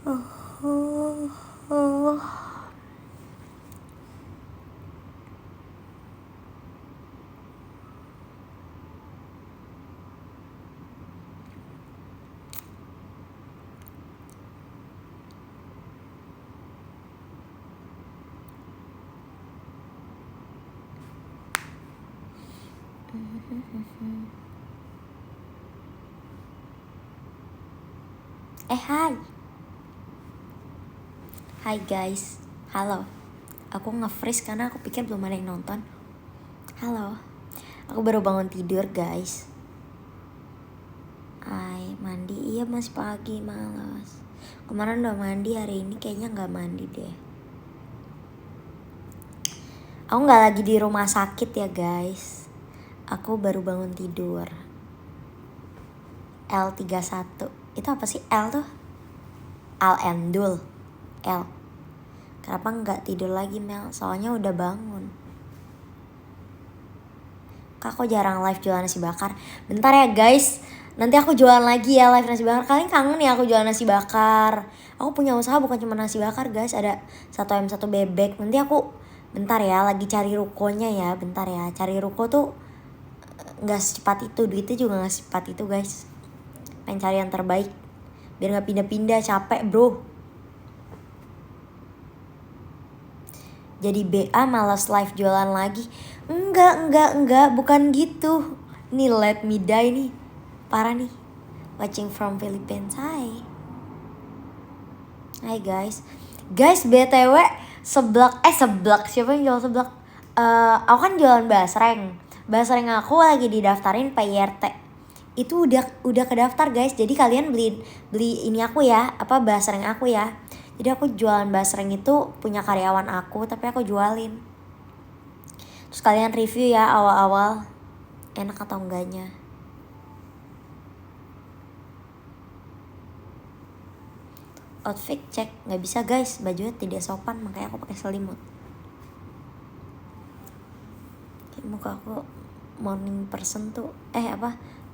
Oh, oh. Hai guys, halo. Aku nge-freeze karena aku pikir belum ada yang nonton. Halo, aku baru bangun tidur guys. Hai, mandi, iya masih pagi, malas. Kemarin udah mandi, hari ini kayaknya gak mandi deh. Aku gak lagi di rumah sakit ya guys. Aku baru bangun tidur. L31, itu apa sih L tuh? Al-Endul, L. Kenapa nggak tidur lagi Mel? Soalnya udah bangun. Kak, aku jarang live jualan nasi bakar. Bentar ya guys, nanti aku jualan lagi ya live nasi bakar. Kalian kangen ya aku jualan nasi bakar? Aku punya usaha bukan cuma nasi bakar guys. Ada 1 ayam 1 bebek. Nanti aku, bentar ya, lagi cari rukonya ya. Bentar ya, cari ruko tuh nggak secepat itu. Duitnya juga nggak secepat itu guys. Pengen cari yang terbaik biar nggak pindah-pindah, capek bro. Jadi BA malas live jualan lagi. Enggak, bukan gitu. Nih let me die nih. Parah nih. Watching from Philippines. Hai guys. Guys, BTW seblak siapa yang jual seblak? Aku kan jualan basreng. Basreng aku lagi didaftarin PYRT. Itu udah kedaftar guys. Jadi kalian beli ini aku ya, apa basreng aku ya. Jadi aku jualan basreng itu punya karyawan aku, tapi aku jualin. Terus kalian review ya awal-awal enak atau enggaknya. Outfit cek, nggak bisa guys, bajunya tidak sopan makanya aku pakai selimut. Muka aku morning person tuh,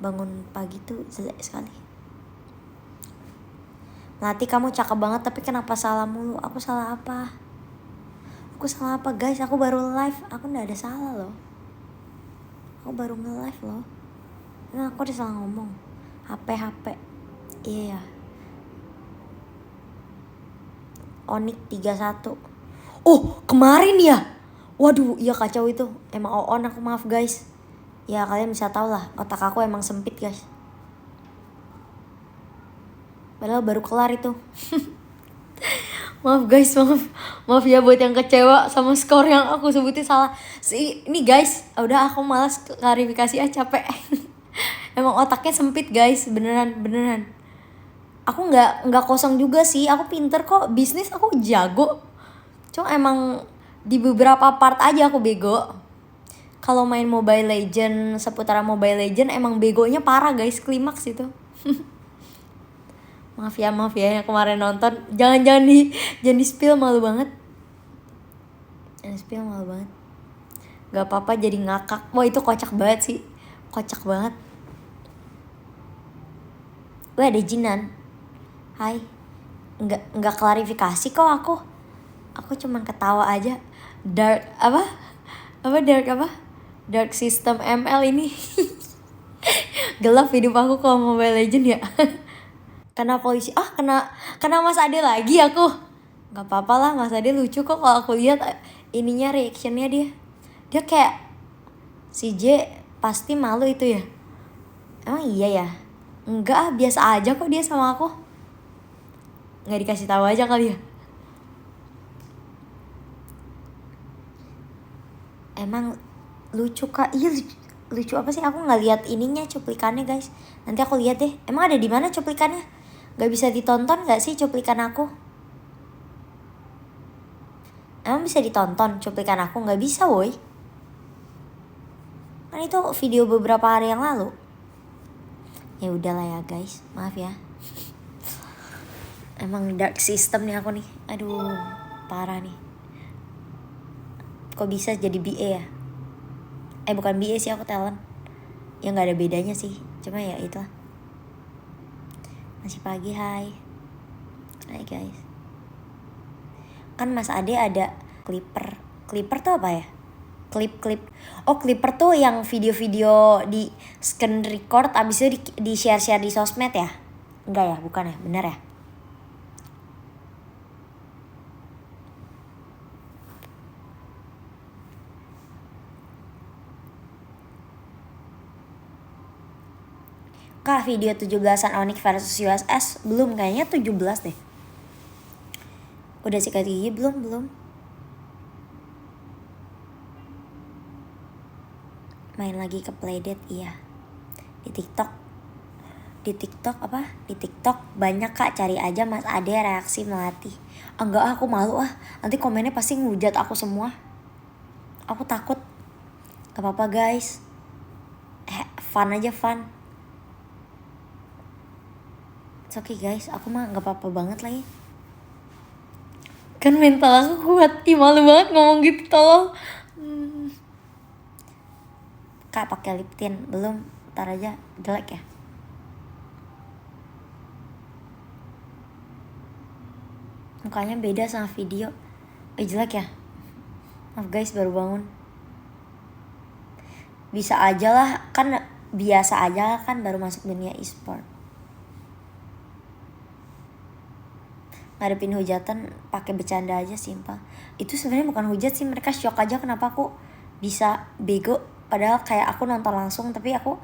bangun pagi tuh jelek sekali. Melati, kamu cakep banget tapi kenapa salah mulu? Aku salah apa? Guys? Aku baru live, aku nggak ada salah loh. Aku baru nge-live loh. Nah, aku udah salah ngomong. HP. Iya. Onik 31. Oh, kemarin ya? Waduh, iya kacau itu. Emang on aku, maaf guys. Ya kalian bisa tau lah, otak aku emang sempit guys. Padahal baru kelar itu. Maaf guys, maaf ya buat yang kecewa sama skor yang aku sebutin salah. Ini guys, udah aku malas klarifikasi capek. Emang otaknya sempit guys, beneran. Aku nggak kosong juga sih, aku pinter kok, bisnis aku jago. Cuma emang di beberapa part aja aku bego. Kalau main Mobile Legend, seputaran Mobile Legend emang begonya parah guys, klimaks itu. Maaf ya yang kemarin nonton. Jangan di spill, malu banget. Gak apa-apa jadi ngakak. Wah itu kocak banget sih. Kocak banget. Wah ada Jinan. Hai. Enggak klarifikasi kok aku. Aku cuman ketawa aja. Dark Dark system ML ini. Gelap hidup aku kalau Mobile Legend ya. Kena polisi. Kena Mas Ade lagi aku. Gak apa-apa lah, Mas Ade lucu kok kalau aku lihat ininya, reactionnya dia. Dia kayak si J pasti malu itu ya. Emang iya ya? Enggak, biasa aja kok dia sama aku. Nggak dikasih tahu aja kali ya. Emang lucu kak. Iya lucu apa sih? Aku nggak lihat ininya, cuplikannya guys. Nanti aku lihat deh. Emang ada di mana cuplikannya? Gak bisa ditonton gak sih cuplikan aku? Emang bisa ditonton cuplikan aku? Gak bisa woi. Kan itu video beberapa hari yang lalu. Ya udahlah ya guys, maaf ya. Emang dark system nih aku nih. Aduh, parah nih. Kok bisa jadi BA ya? Bukan BA sih, aku talent. Ya gak ada bedanya sih. Cuma ya itulah. Masih pagi, hai. Hai guys. Kan Mas Ade ada Clipper. Clipper tuh apa ya? Clip. Oh, Clipper tuh yang video-video di screen record abis itu di share-share di sosmed ya? Enggak ya, bukan ya? Bener ya? Kak, video 17-an Onyx versus USS belum, kayaknya 17 deh. Udah sikat gigi belum? Main lagi ke Playdate, iya. Di TikTok apa? Di TikTok banyak Kak, cari aja Mas Ade reaksi melati. Enggak, aku malu nanti komennya pasti ngehujat aku semua. Aku takut. Gak apa-apa guys, fun aja, fun. It's okay guys, aku mah gak apa-apa banget lagi. Kan mental aku kuat. Ih, malu banget ngomong gitu, tolong. Kak, pakai lip tint belum? Ntar aja, jelek ya. Mukanya beda sama video. Jelek ya. Maaf guys, baru bangun. Bisa aja lah, kan biasa aja kan baru masuk dunia e-sport. Ngadepin hujatan pakai bercanda aja, simpel. Itu sebenarnya bukan hujat sih, mereka shock aja kenapa aku bisa bego. Padahal kayak aku nonton langsung, tapi aku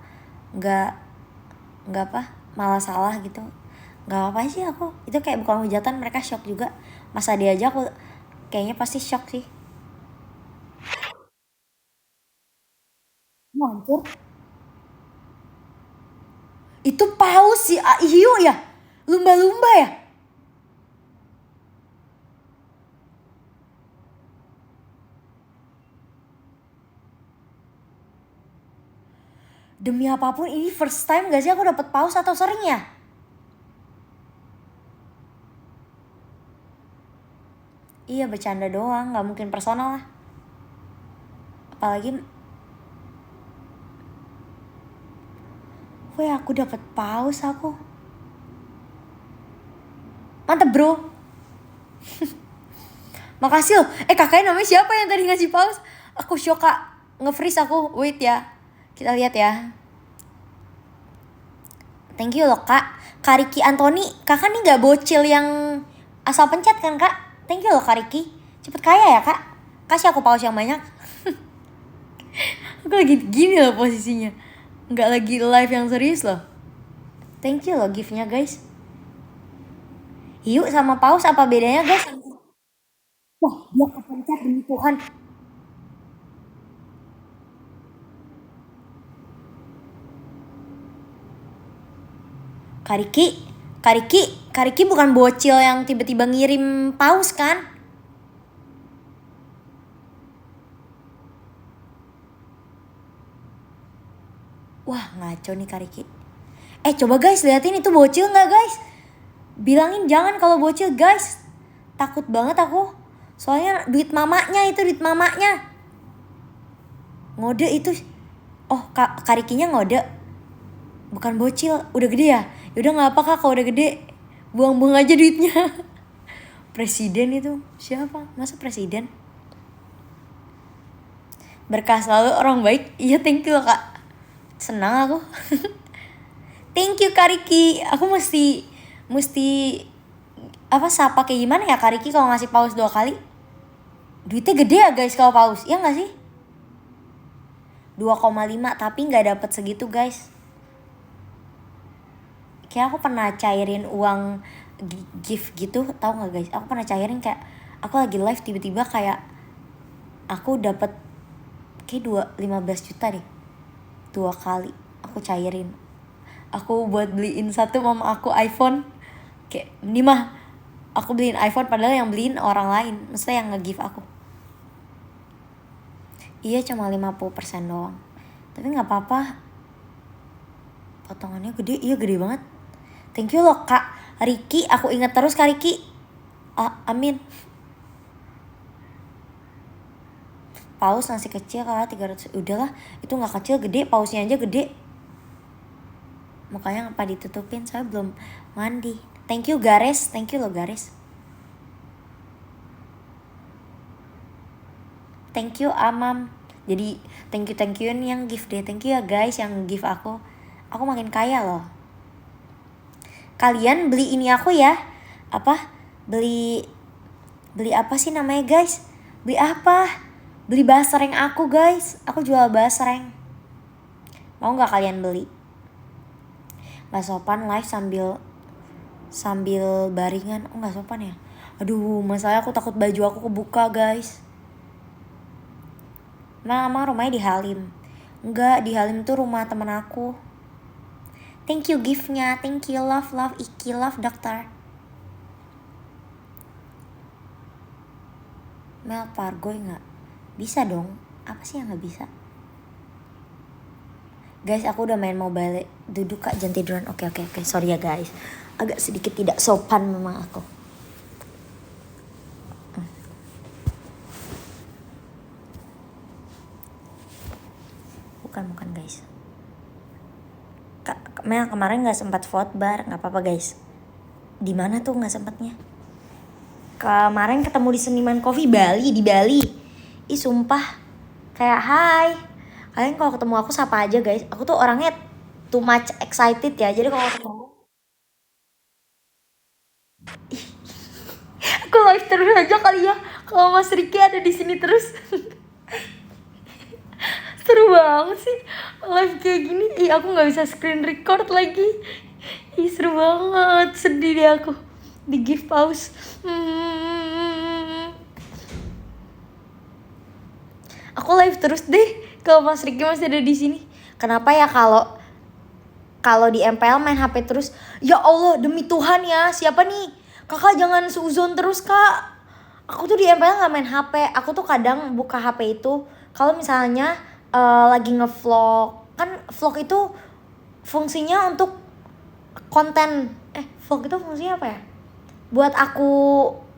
nggak malah salah gitu. Nggak apa sih aku, itu kayak bukan hujatan, mereka shock juga. Masa dia aja aku kayaknya pasti shock sih. Hancur. Itu paus sih, hiu ya, lumba-lumba ya. Demi apapun ini first time gak sih aku dapet paus atau sering ya? Iya, bercanda doang, gak mungkin personal lah. Apalagi weh, aku dapet paus aku. Mantep bro. Makasih loh. Kakaknya namanya siapa yang tadi ngasih paus? Aku shock Kak, nge-freeze aku. Wait ya, kita lihat ya. Thank you loh Kak. Kak Riki Antoni, kakak nih gak bocil yang asal pencet kan Kak? Thank you loh Kak Riki. Cepet kaya ya Kak. Kasih aku paus yang banyak. Aku lagi gini loh posisinya, nggak lagi live yang serius loh. Thank you loh giftnya guys. Hiu sama paus apa bedanya guys? Wah, dia kepencet demi Tuhan. Kariki bukan bocil yang tiba-tiba ngirim paus kan? Wah, ngaco nih Kariki. Coba guys liatin itu bocil nggak guys? Bilangin jangan kalau bocil guys. Takut banget aku. Soalnya duit mamanya. Ngode itu. Oh, Karikinya ngode. Bukan bocil, udah gede ya? Yaudah gak apa Kak kalau udah gede. Buang-buang aja duitnya. Presiden itu siapa? Masa presiden? Berkah selalu orang baik. Iya, thank you Kak. Senang aku. Thank you Kariki. Aku mesti sapa kayak gimana ya Kariki kalau ngasih paus 2 kali? Duitnya gede ya guys kalau paus, ya gak sih? 2,5 tapi gak dapet segitu guys. Kayak aku pernah cairin uang gift gitu, tahu nggak guys? Aku pernah cairin kayak aku lagi live tiba-tiba kayak aku dapat kayak 15 juta deh, 2 kali aku cairin. Aku buat beliin satu mama aku iPhone, kayak ini mah aku beliin iPhone padahal yang beliin orang lain, maksudnya yang nge-give aku. Iya, cuma 50% doang, tapi nggak apa-apa, potongannya gede. Iya, gede banget. Thank you loh Kak Riki, aku ingat terus Kak Riki. Amin. Paus masih kecil Kak, 300. Udahlah, itu gak kecil, gede, pausnya aja gede. Mukanya ngapa ditutupin, saya belum mandi. Thank you Gares, thank you loh Gares. Thank you Amam. Jadi thank you yang gift deh. Thank you ya guys yang gift aku. Aku makin kaya loh. Kalian beli ini aku ya. Apa? Beli apa sih namanya guys? Beli apa? Beli basreng aku guys. Aku jual basreng. Mau gak kalian beli? Gak sopan live sambil baringan. Oh gak sopan ya? Aduh masalahnya aku takut baju aku kebuka guys. Emang rumahnya di Halim? Enggak, di Halim tuh rumah temen aku. Thank you giftnya, thank you love Iki, love dokter. Mel Pargoy gak? Bisa dong, apa sih yang gak bisa? Guys aku udah main mobile, duduk kak jangan tiduran. Oke, sorry ya guys. Agak sedikit tidak sopan memang aku. Bukan guys. Mel kemarin nggak sempat vote bar, nggak apa-apa guys. Di mana tuh nggak sempatnya? Kemarin ketemu di Seniman Coffee di Bali. Ih sumpah, kayak hai. Kalian kalau ketemu aku sapa aja guys. Aku tuh orangnya too much excited ya. Jadi kalau ketemu aku live terus aja kali ya. Kalau Mas Riki ada di sini terus. Seru banget sih live kayak gini. Ih aku nggak bisa screen record lagi. Ih seru banget. Sedih deh aku di give pause. Aku live terus deh kalau Mas Riki masih ada di sini. Kenapa ya kalau di MPL main HP terus? Ya Allah demi Tuhan ya, siapa nih? Kakak jangan seuzon terus kak. Aku tuh di MPL nggak main HP. Aku tuh kadang buka HP itu kalau misalnya lagi ngevlog. Kan vlog itu fungsinya untuk konten. Vlog itu fungsinya apa ya? Buat aku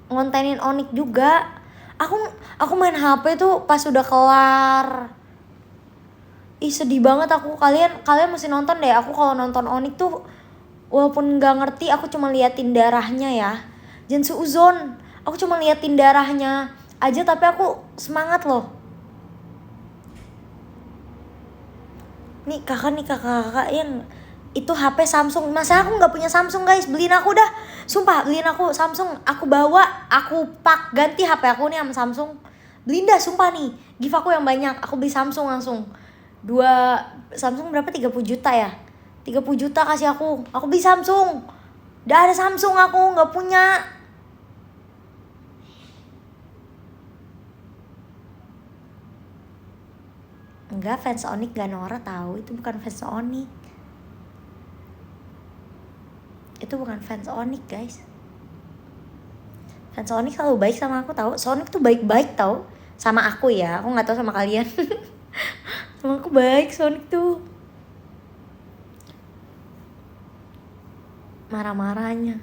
ngontenin Onik juga. Aku main HP tuh pas udah kelar. Ih sedih banget aku. Kalian mesti nonton deh. Aku kalau nonton Onik tuh walaupun nggak ngerti, aku cuma liatin darahnya ya. Jangan seuzon. Aku cuma liatin darahnya aja tapi aku semangat loh. Nih kakak yang itu HP Samsung. Masa aku nggak punya Samsung guys? Beliin aku dah. Sumpah beliin aku Samsung. Aku bawa, aku ganti HP aku nih sama Samsung. Beliin dah sumpah nih. Give aku yang banyak. Aku beli Samsung langsung. 2 Samsung berapa? 30 juta ya? 30 juta kasih aku. Aku beli Samsung. Udah ada Samsung aku, nggak punya. Enggak, fans Onik gak norak tahu. Itu bukan fans Onik. Itu bukan fans Onik guys. Fans Onik selalu baik sama aku tahu. Sonic tuh baik-baik tahu sama aku ya. Aku nggak tahu sama kalian. Sama aku baik Sonic tuh. Marah-marahnya.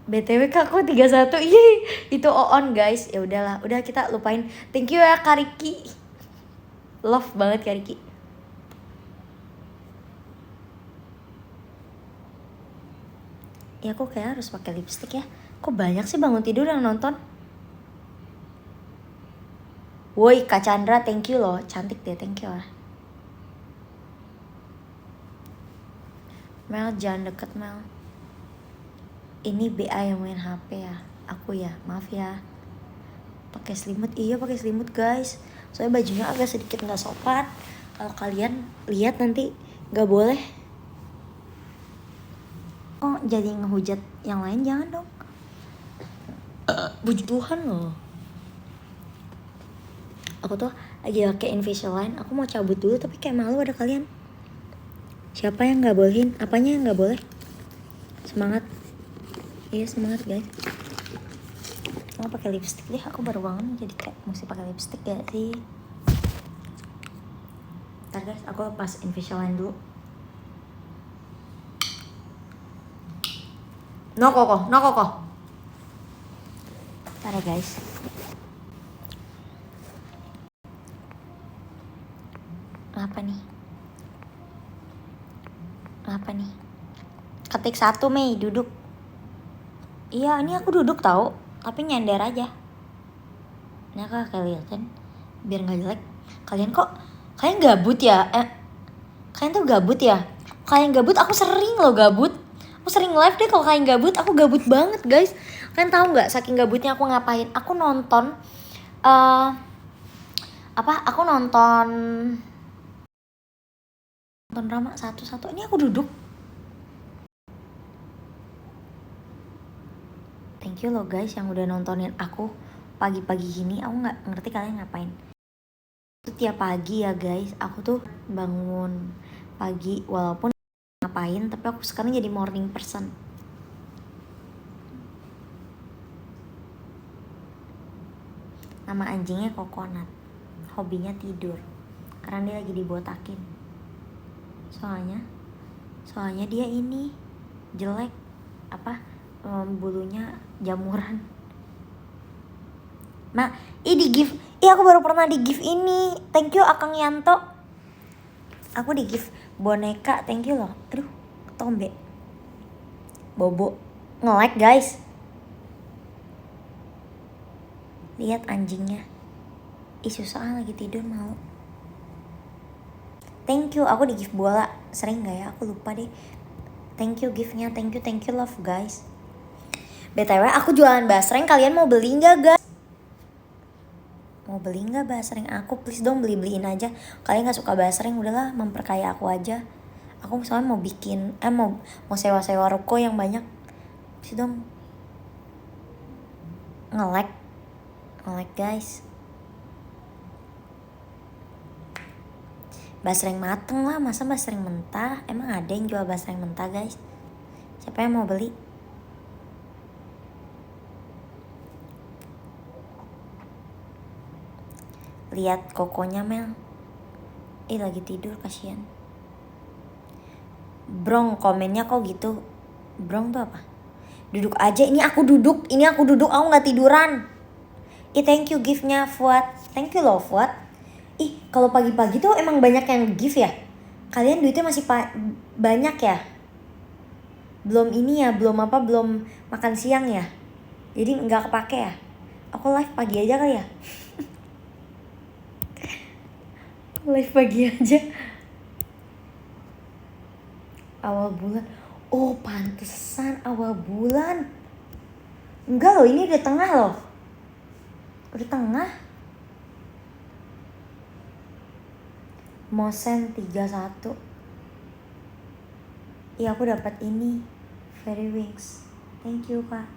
BTW kak aku 31. Iya, itu on guys. Ya udahlah, udah kita lupain. Thank you ya Kariki. Love banget Kariki. Ya aku kayak harus pakai lipstick ya. Kok banyak sih bangun tidur yang nonton? Woi Kak Chandra, thank you loh. Cantik deh, thank you lah. Mel jangan deket Mel. Ini BA yang main HP ya. Aku ya, maaf ya. Pakai selimut, iya pakai selimut guys. Soalnya bajunya agak sedikit nggak sopan. Kalau kalian lihat nanti nggak boleh. Oh jadi ngehujat yang lain jangan dong. Puji Tuhan loh. Aku tuh lagi pakai Invisalign. Aku mau cabut dulu tapi kayak malu ada kalian. Siapa yang nggak bolehin? Apanya yang nggak boleh? Semangat. Iya semangat guys. Mau pakai lipstick deh. Aku baru bangun jadi kayak mesti pakai lipstick gak sih? Ntar guys, aku lepas Invisalign dulu. No koko. Ntar ya guys. Apa nih? Ketik 1 Mei, duduk. Iya, ini aku duduk tahu, tapi nyender aja. Nah, kalian kan biar nggak jelek. Kalian gabut ya? Kalian tuh gabut ya? Kalian gabut, aku sering loh gabut. Aku sering live deh kalau kalian gabut. Aku gabut banget guys. Kalian tahu nggak? Saking gabutnya aku ngapain? Aku nonton Aku nonton drama satu-satu. Ini aku duduk. Thank you loh guys yang udah nontonin aku pagi-pagi gini. Aku nggak ngerti kalian ngapain. Itu tiap pagi ya guys. Aku tuh bangun pagi walaupun ngapain, tapi aku sekarang jadi morning person. Nama anjingnya Coconut. Hobinya tidur. Karena dia lagi dibotakin. Soalnya dia ini jelek bulunya jamuran. Nah, di gift. Aku baru pernah di gift ini. Thank you Akang Yanto. Aku di gift boneka. Thank you loh. Aduh, tombe. Bobo. Nge-like guys. Lihat anjingnya. Susah lagi tidur mau. Thank you. Aku di gift bola. Sering gak ya? Aku lupa deh. Thank you giftnya. Thank you love guys. BTW aku jualan basreng. Kalian mau beli gak guys? Mau beli gak basreng aku? Please dong beliin aja. Kalian gak suka basreng, udahlah memperkaya aku aja. Aku soalnya mau bikin mau sewa-sewa ruko yang banyak. Please dong nge-like guys. Basreng mateng lah, masa basreng mentah? Emang ada yang jual basreng mentah guys? Siapa yang mau beli? Lihat kokonya Mel. Lagi tidur kasihan. Brong komennya kok gitu. Brong tuh apa? Duduk aja. Ini aku duduk. Aku gak tiduran. Thank you giftnya Fuad. Thank you loh Fuad. Kalau pagi-pagi tuh emang banyak yang gift ya. Kalian duitnya masih banyak ya. Belum makan siang ya. Jadi gak kepake ya. Aku live pagi aja kali ya. Live pagi aja. Awal bulan. Oh pantesan awal bulan. Enggak loh, ini udah tengah loh. Udah tengah. Mosen 31. Aku dapat ini. Fairy Wings. Thank you kak.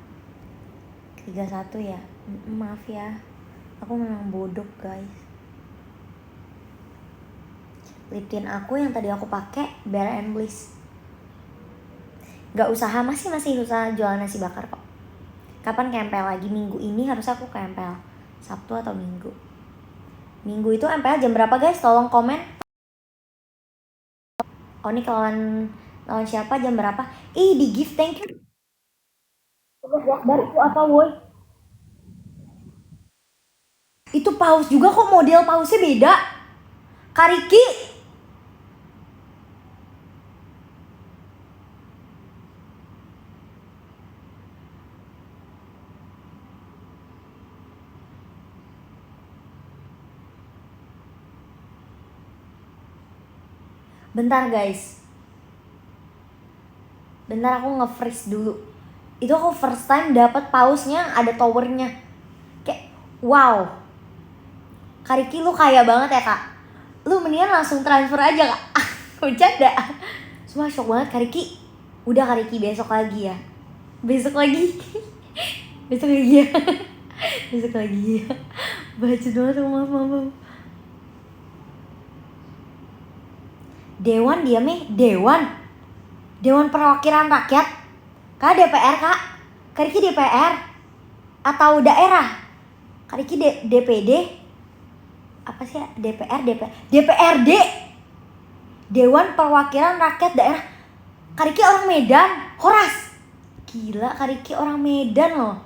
31 ya. Maaf ya. Aku memang bodoh guys. Lip tint aku yang tadi aku pakai Bare and Bliss. Gak usaha, masih usaha jualan nasi bakar kok. Kapan kempel lagi? Minggu ini harus aku kempel. Sabtu atau Minggu. Minggu itu MPL jam berapa guys? Tolong komen. Oh ini lawan siapa jam berapa? Di gift thank you. Baru itu apa woi? Itu paus juga kok, model pausnya beda. Kariki. Bentar guys. Bentar aku nge-freeze dulu. Itu aku first time dapat pausnya ada towernya. Kayak wow. Kariki lu kaya banget ya kak. Lu mendingan langsung transfer aja kak. Bercanda. Semua shock banget Kariki. Udah Kariki besok lagi ya. Besok lagi ya. Besok lagi ya. Baca banget maaf. Dewan Dewan Perwakilan Rakyat. Kak DPR kak. Kariki DPR atau daerah? Kariki DPD. Apa sih ya? DPRD. Dewan Perwakilan Rakyat Daerah. Kariki orang Medan. Horas. Gila Kariki orang Medan loh.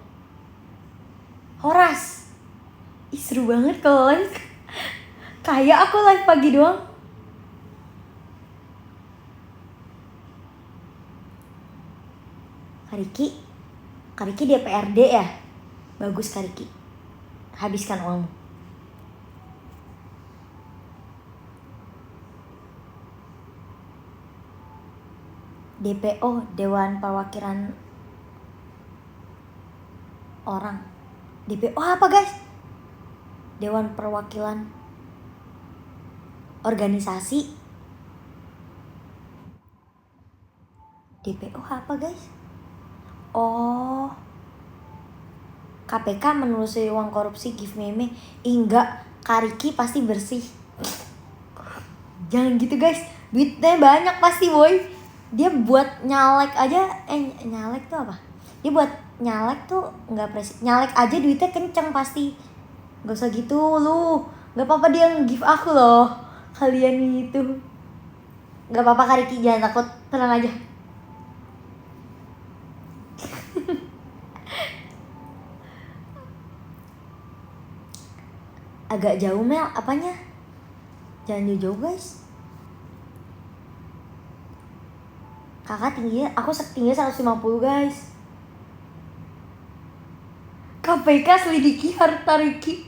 Horas. Seru banget kalau live. Kayak aku live pagi doang. Kariki Kariki DPRD ya? Bagus Kariki. Habiskan uangmu. DPO, Dewan Perwakilan Orang. DPO apa guys? Dewan Perwakilan Organisasi. DPO apa guys? Oh, KPK menelusuri uang korupsi give meme. Enggak, Kariki pasti bersih. Jangan gitu guys, duitnya banyak pasti boy. Dia buat nyalek aja, nyalek tuh apa? Dia buat nyalek tuh nggak nyalek aja duitnya kenceng pasti. Gak usah gitu lu, nggak apa-apa dia nge-give aku loh. Kalian itu nggak apa-apa Kariki, jangan takut, tenang aja. Agak jauh Mel, apanya? Jangan jauh-jauh guys. Kakak tingginya, aku tingginya 150 guys. KPK selidiki harta Riki.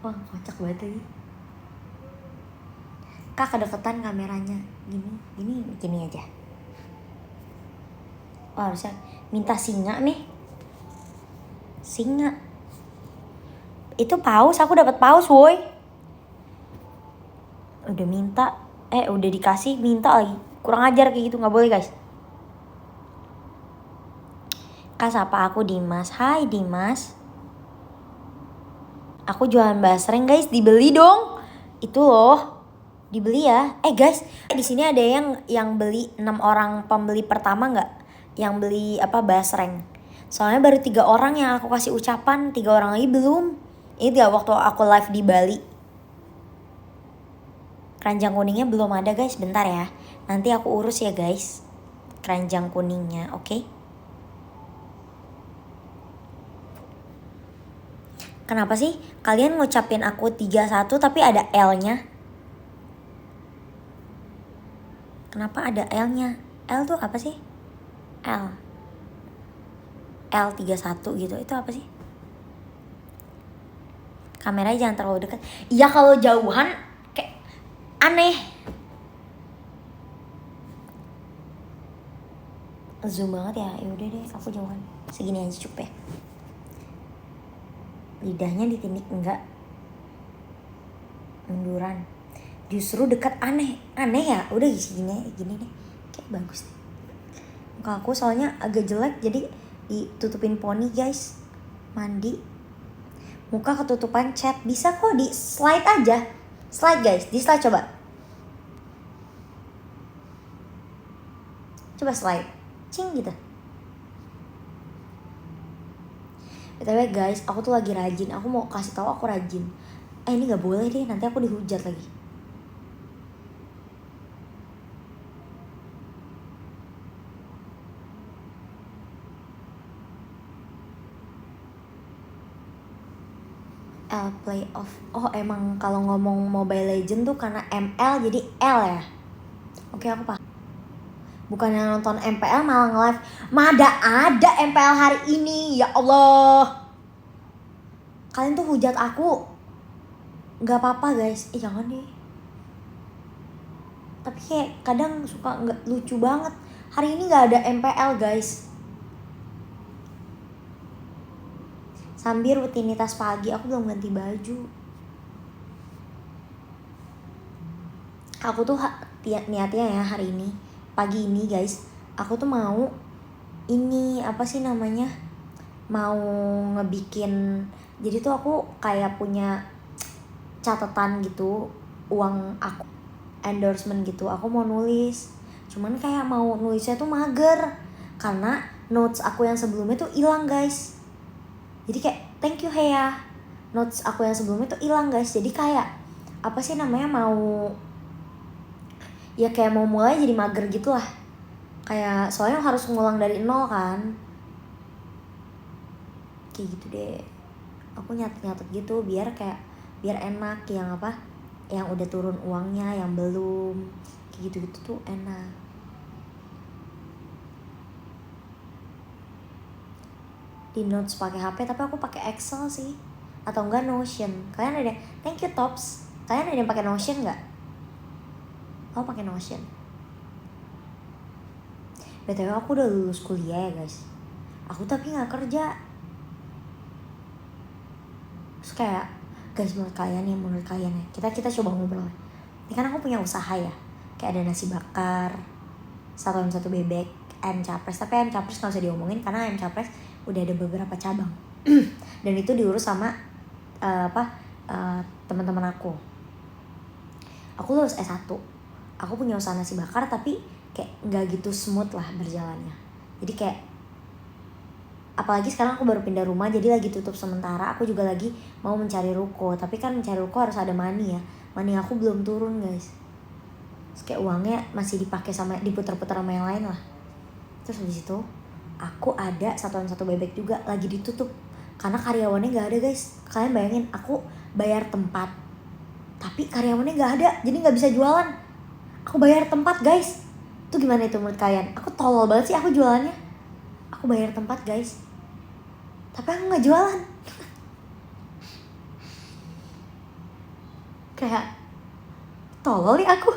Wah kocak banget lagi. Kak kedeketan kameranya. Gini aja. Wah harusnya minta singa nih. Singa. Itu paus, aku dapat paus woi. Udah minta, udah dikasih minta lagi. Kurang ajar kayak gitu, nggak boleh guys. Kak sapa aku Dimas. Hai Dimas. Aku jualan basreng guys, dibeli dong. Itu loh, dibeli ya. Guys, di sini ada yang beli 6 orang pembeli pertama nggak? Yang beli basreng. Soalnya baru 3 orang yang aku kasih ucapan, 3 orang lagi belum. Ini dia waktu aku live di Bali. Keranjang kuningnya belum ada guys, bentar ya. Nanti aku urus ya guys, keranjang kuningnya, oke? Kenapa sih kalian ngucapin aku 31 tapi ada L-nya? Kenapa ada L-nya? L tuh apa sih? L31 gitu, itu apa sih? Kameranya jangan terlalu dekat. Iya kalau jauhan kayak aneh. Zoom banget ya, yaudah deh aku jauhan. Segini aja cukup ya. Lidahnya ditindik enggak, munduran. Justru dekat aneh ya. Udah gini deh, kayak bagus deh. Muka aku soalnya agak jelek jadi ditutupin poni guys. Mandi, muka ketutupan cat. Bisa kok di slide aja. Slide guys, di slide coba slide, cing gitu. BTW guys, aku tuh lagi rajin. Aku mau kasih tahu aku rajin. Ini nggak boleh deh, nanti aku dihujat lagi. L playoff. Oh emang kalau ngomong Mobile Legend tuh karena ML jadi L ya. Oke aku paham. Bukan yang nonton MPL malah nge-live. Ada MPL hari ini. Ya Allah, kalian tuh hujat aku. Gak apa-apa guys, jangan deh. Tapi kayak kadang suka gak lucu banget. Hari ini gak ada MPL guys. Sambil rutinitas pagi, aku belum ganti baju. Aku tuh niatnya ya hari ini, pagi ini guys, aku tuh mau ini apa sih namanya, mau ngebikin. Jadi tuh aku kayak punya catatan gitu, uang aku endorsement gitu. Aku mau nulis, cuman kayak mau nulisnya tuh mager karena notes aku yang sebelumnya tuh hilang guys. Jadi kayak thank you Hea, notes aku yang sebelumnya tuh hilang guys. Jadi kayak apa sih namanya, mau ya kayak mau mulai jadi mager gitu lah. Kayak soalnya harus ngulang dari nol kan. Kayak gitu deh. Aku nyatet gitu biar enak, yang apa, yang udah turun uangnya, yang belum, kayak gitu tuh enak. di notes pakai HP, tapi aku pakai Excel sih, atau enggak Notion. Kalian ada? Thank you Tops. Kalian ada yang pakai Notion nggak? Aku pakai Notion. BTW aku udah lulus kuliah ya guys. Aku tapi nggak kerja. Terus kayak guys, menurut kalian ya, kita coba ngobrol. Ini kan aku punya usaha ya, kayak ada nasi bakar, satu bebek, ayam capres. Tapi ayam capres nggak usah diomongin karena ayam capres udah ada beberapa cabang. Dan itu diurus sama teman-teman aku. Aku lulus S1, aku punya usaha nasi bakar tapi kayak nggak gitu smooth lah berjalannya. Jadi kayak apalagi sekarang aku baru pindah rumah, jadi lagi tutup sementara. Aku juga lagi mau mencari ruko, tapi kan mencari ruko harus ada money ya. Money aku belum turun guys. Terus kayak uangnya masih dipakai sama diputer-puter sama yang lain lah. Terus habis itu aku ada satu bebek juga lagi ditutup karena karyawannya nggak ada guys. Kalian bayangin, aku bayar tempat tapi karyawannya nggak ada, jadi nggak bisa jualan. Aku bayar tempat guys, itu gimana itu menurut kalian? Aku tolol banget sih aku jualannya. Aku bayar tempat guys, tapi aku nggak jualan. Kayak tolol nih aku.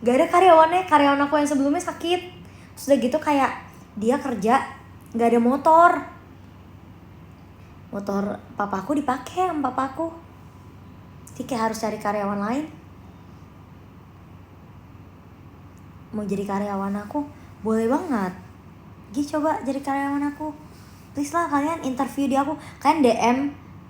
Gak ada karyawannya, karyawan aku yang sebelumnya sakit. Terus udah gitu kayak dia kerja gak ada motor papaku dipakai sama papaku. Jadi kayak harus cari karyawan lain. Mau jadi karyawan aku boleh banget. Jadi coba jadi karyawan aku, please lah kalian interview di aku. Kalian DM,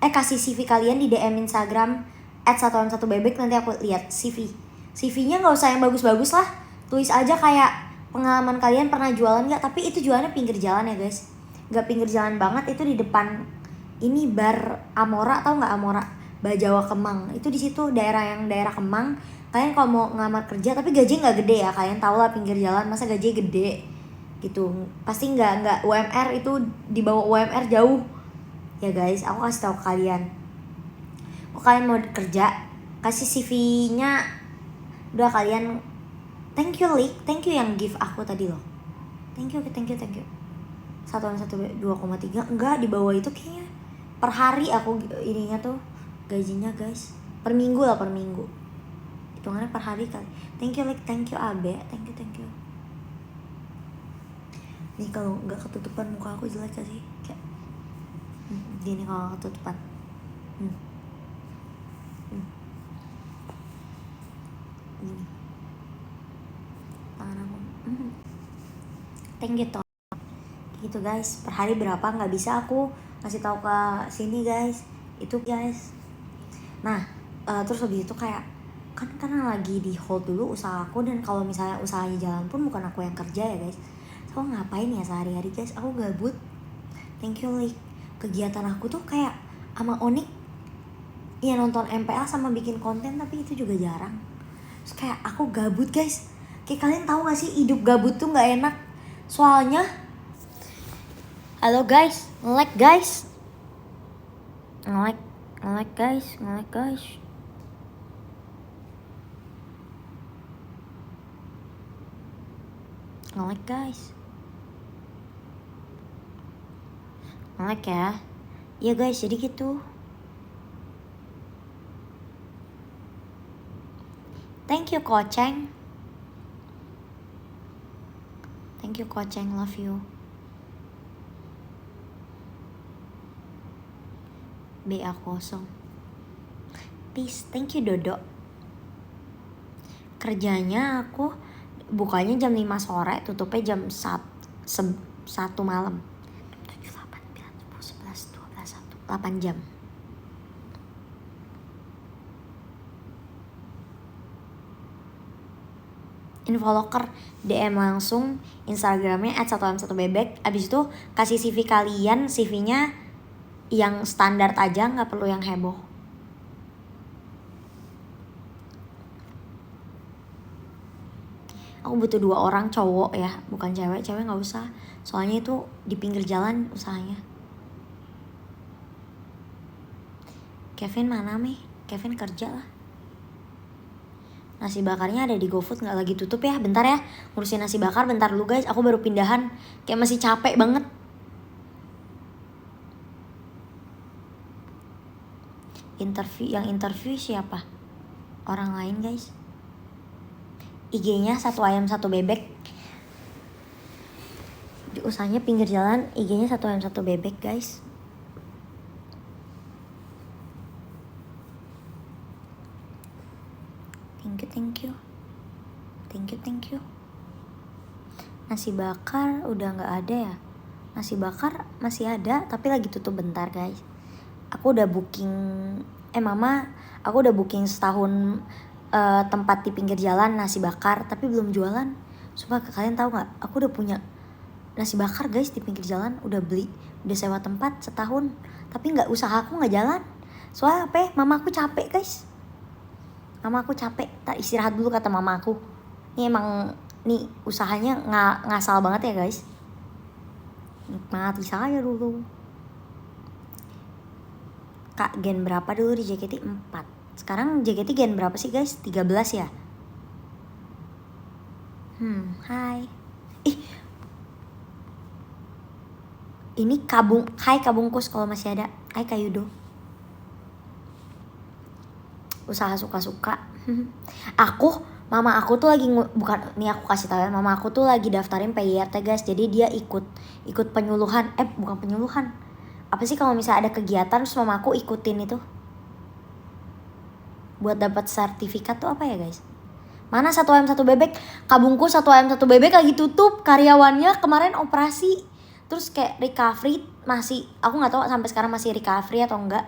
kasih CV kalian di DM Instagram @1m1bebek, nanti aku lihat CV-nya gak usah yang bagus-bagus lah. Tulis aja kayak pengalaman kalian pernah jualan gak, tapi itu jualannya pinggir jalan ya guys. Gak pinggir jalan banget, itu di depan ini bar Amora, tau gak Amora? Bajawa Kemang, itu di situ daerah Kemang. Kalian kalau mau ngelamar kerja tapi gaji nggak gede ya, kalian tau lah pinggir jalan masa gaji gede gitu, pasti nggak UMR, itu di bawah UMR jauh ya guys. Aku kasih tahu kalian, kalau kalian mau kerja kasih CV-nya. Udah kalian thank you yang give aku tadi loh, thank you 1,1 2,3 enggak, di bawah itu kayaknya per hari aku ininya tuh gajinya guys, per minggu hitungannya per hari kali. Thank you Abe, thank you. Nih kalau nggak ketutupan muka aku jelek gak sih? Kayak gini kalau ketutupan. Gini tangan aku. Thank you toh. Gitu guys, per hari berapa nggak bisa aku ngasih tahu ke sini guys. Itu guys. Nah, terus habis itu kayak kan karena lagi di hold dulu usaha aku, dan kalau misalnya usahanya jalan pun bukan aku yang kerja ya guys. So ngapain ya sehari-hari guys, aku gabut. Thank you kegiatan aku tuh kayak sama Onik ya, nonton MPA sama bikin konten, tapi itu juga jarang. Terus kayak aku gabut guys. Kayak kalian tahu gak sih hidup gabut tuh gak enak. Soalnya halo guys, nge-like guys, nge-like guys. Nge-like guys. Nge-like ya. Iya guys, jadi gitu. Thank you Koceng. Love you. BA kosong. Peace. Thank you Dodo. Kerjanya aku bukanya jam 5 sore, tutupnya jam 1 malam. 7, 8, 9, 10, 11, 12, 1, 8 jam. Infoloker, DM langsung Instagramnya @1m1bebek. Abis itu kasih CV kalian, CV-nya yang standar aja, gak perlu yang heboh. Aku butuh 2 orang cowok ya, bukan cewek gak usah. Soalnya itu di pinggir jalan usahanya. Kevin mana meh? Kevin kerja lah. Nasi bakarnya ada di GoFood, gak lagi tutup ya. Bentar ya, ngurusin nasi bakar bentar dulu guys. Aku baru pindahan, kayak masih capek banget. interview siapa? Orang lain guys. IG-nya 1 ayam 1 bebek. Usahanya pinggir jalan, IG-nya 1 ayam 1 bebek guys. Thank you. Nasi bakar udah nggak ada ya. Nasi bakar masih ada tapi lagi tutup bentar guys. Aku udah booking aku udah booking setahun tempat di pinggir jalan nasi bakar tapi belum jualan. Sumpah, kalian tahu nggak? Aku udah punya nasi bakar guys di pinggir jalan, udah sewa tempat setahun tapi usaha aku nggak jalan. Soalnya apa ya? Mama aku capek guys. Tak istirahat dulu kata mama aku. Ini emang usahanya ngasal banget ya guys. Nikmati saya dulu. Kak, gen berapa dulu di JKT? 4. Sekarang JKT gen berapa sih guys? 13 ya? Hai. Ini Hai Kabungkus kalau masih ada. Hai Kak Yudo. Usaha suka-suka. Mama aku tuh lagi aku kasih tahu ya, mama aku tuh lagi daftarin PYRT guys. Jadi dia ikut penyuluhan, bukan penyuluhan. Apa sih kalau misalnya ada kegiatan terus mama aku ikutin itu. Buat dapat sertifikat tuh apa ya guys? Mana 1 ayam 1 bebek? Kabungku 1 ayam 1 bebek lagi tutup, karyawannya kemarin operasi. Terus kayak recovery masih, aku nggak tahu sampai sekarang masih recovery atau enggak.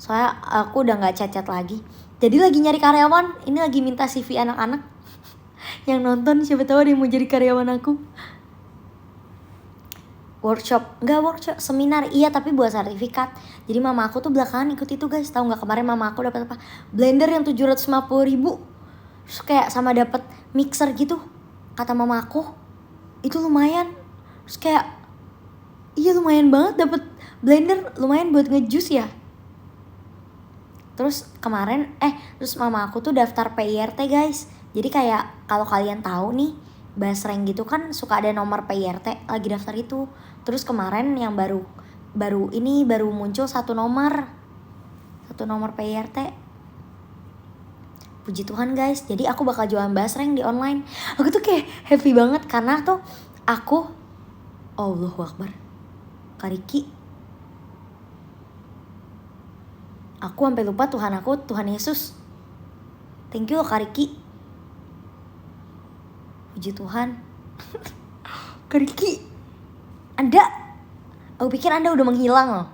Soalnya aku udah nggak chat lagi. Jadi lagi nyari karyawan. Ini lagi minta CV anak-anak yang nonton, siapa tahu ada yang mau jadi karyawan aku. Workshop, seminar iya tapi buat sertifikat. Jadi mama aku tuh belakangan ikut itu guys. Tahu nggak kemarin mama aku dapat apa? Blender yang 750.000. Terus kayak sama dapat mixer gitu. Kata mama aku itu lumayan. Terus kayak iya lumayan banget dapat blender, lumayan buat ngejus ya. Terus kemarin terus mama aku tuh daftar PYRT guys. Jadi kayak kalau kalian tahu nih, Basreng gitu kan suka ada nomor PYRT, lagi daftar itu. Terus kemarin yang baru muncul satu nomor PYRT. Puji Tuhan guys. Jadi aku bakal jualan Basreng di online. Aku tuh kayak happy banget karena tuh aku Allahu Akbar. Kariki, aku sampai lupa Tuhan aku, Tuhan Yesus. Thank you Kariki. Puji Tuhan. Kariki, Anda, aku pikir Anda udah menghilang loh.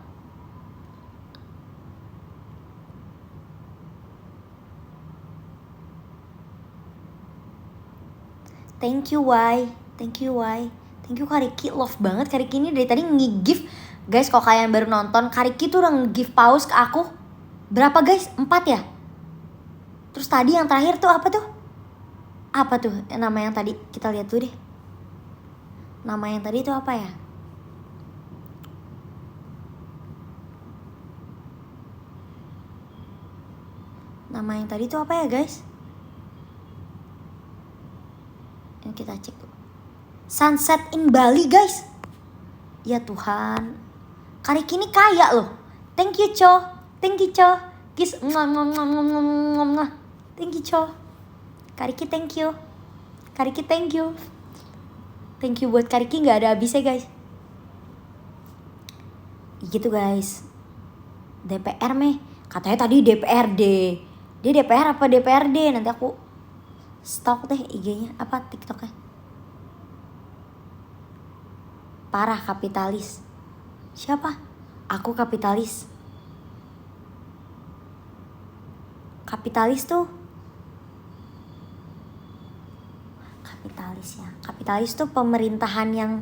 Thank you Kariki, love banget Kariki ini dari tadi nge-give. Guys, kalau kalian baru nonton, Kariki tuh udah nge-give pause ke aku. Berapa guys? 4 ya? Terus tadi yang terakhir tuh apa tuh? Apa tuh nama yang tadi? Kita lihat dulu deh. Nama yang tadi tuh apa ya? Nama yang tadi tuh apa ya guys? Yang kita cek tuh. Sunset in Bali guys. Ya Tuhan, Kariki ini kaya loh. Thank you Co. Kiss. Thank you Co. Kariki thank you. Thank you buat Kariki, nggak ada habisnya guys. Gitu guys. DPR katanya tadi DPRD. Dia DPR apa DPRD? Nanti aku stalk deh IG-nya, apa TikTok-nya. Parah kapitalis. Siapa? Aku kapitalis. Kapitalis tuh Kapitalis tuh pemerintahan yang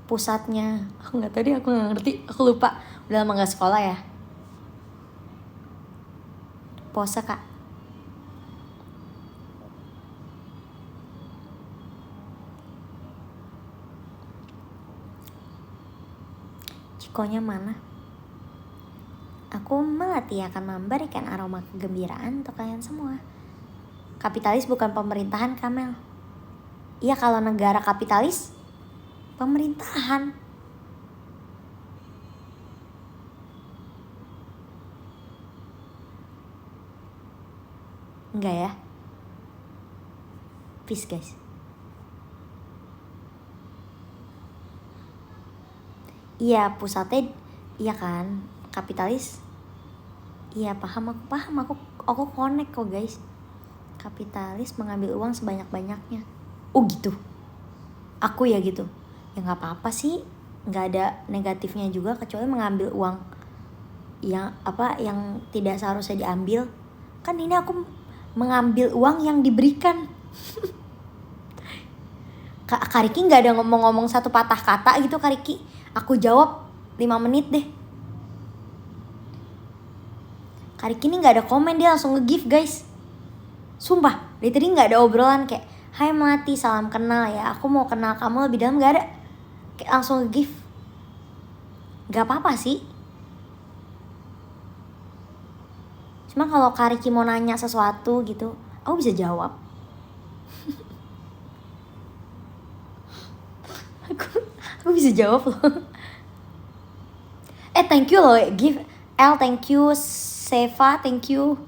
pusatnya. Aku nggak ngerti. Aku lupa. Udah lama nggak sekolah ya. Pose kak. Cikonya mana? Aku melatih akan memberikan aroma kegembiraan untuk kalian semua. Kapitalis bukan pemerintahan, Kamel. Iya, kalau negara kapitalis, pemerintahan. Enggak ya? Peace guys. Iya pusatnya, iya kan, kapitalis. Iya paham aku connect kok guys. Kapitalis mengambil uang sebanyak-banyaknya. Oh gitu. Aku ya gitu. Ya nggak apa-apa sih, nggak ada negatifnya juga kecuali mengambil uang yang tidak seharusnya diambil. Kan ini aku mengambil uang yang diberikan. Kak Riki nggak ada ngomong-ngomong satu patah kata gitu Kak Riki. Aku jawab 5 menit deh. Kak Riki ini nggak ada komen, dia langsung nge-give guys. Sumpah, dari tadi nggak ada obrolan kayak hai Melati, salam kenal ya, aku mau kenal kamu lebih dalam, nggak ada. Kayak langsung nge-give. Gak apa-apa sih. Cuma kalau Kak Riki mau nanya sesuatu gitu, aku bisa jawab. aku bisa jawab loh. Thank you loh, give L, thank you Seva, thank you.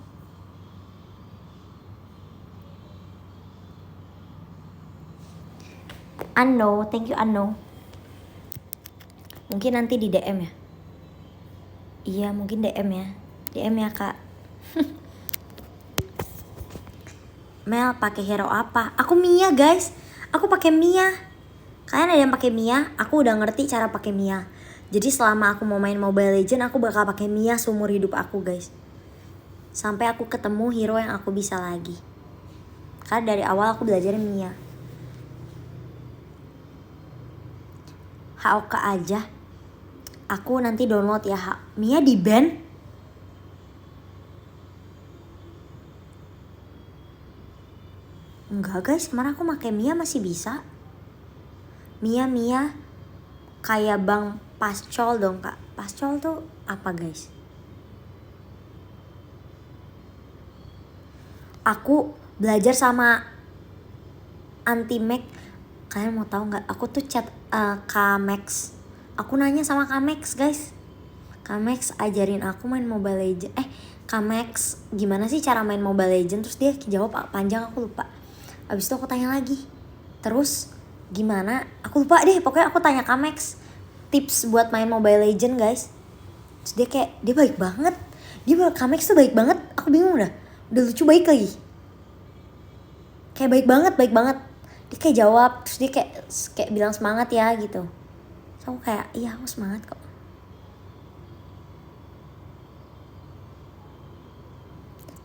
Ano, thank you Ano. Mungkin nanti di DM ya. Iya mungkin DM ya. DM ya Kak. Mel pakai hero apa? Aku Mia guys. Aku pakai Mia. Kalian ada yang pakai Mia? Aku udah ngerti cara pakai Mia. Jadi selama aku mau main Mobile Legends, aku bakal pakai Mia seumur hidup aku guys. Sampai aku ketemu hero yang aku bisa lagi. Karena dari awal aku belajar Mia. HOK aja. Aku nanti download ya. Mia di ban? Enggak guys, kemarin aku pakai Mia masih bisa. Mia kayak Bang Pascol dong Kak. Pascol tuh apa guys? Aku belajar sama Anti-Mac. Kalian mau tahu nggak? Aku tuh chat Kamex. Aku nanya sama Kamex guys. Kamex ajarin aku main Mobile Legends. Kamex gimana sih cara main Mobile Legends? Terus dia jawab panjang, aku lupa. Abis itu aku tanya lagi. Terus gimana? Aku lupa deh. Pokoknya aku tanya Kamex tips buat main Mobile Legends guys. Terus dia baik banget. Kamex tuh baik banget. Aku bingung udah lucu baik lagi. Kayak baik banget. Dia kayak jawab, terus dia kayak bilang semangat ya gitu. So aku kayak iya aku semangat kok.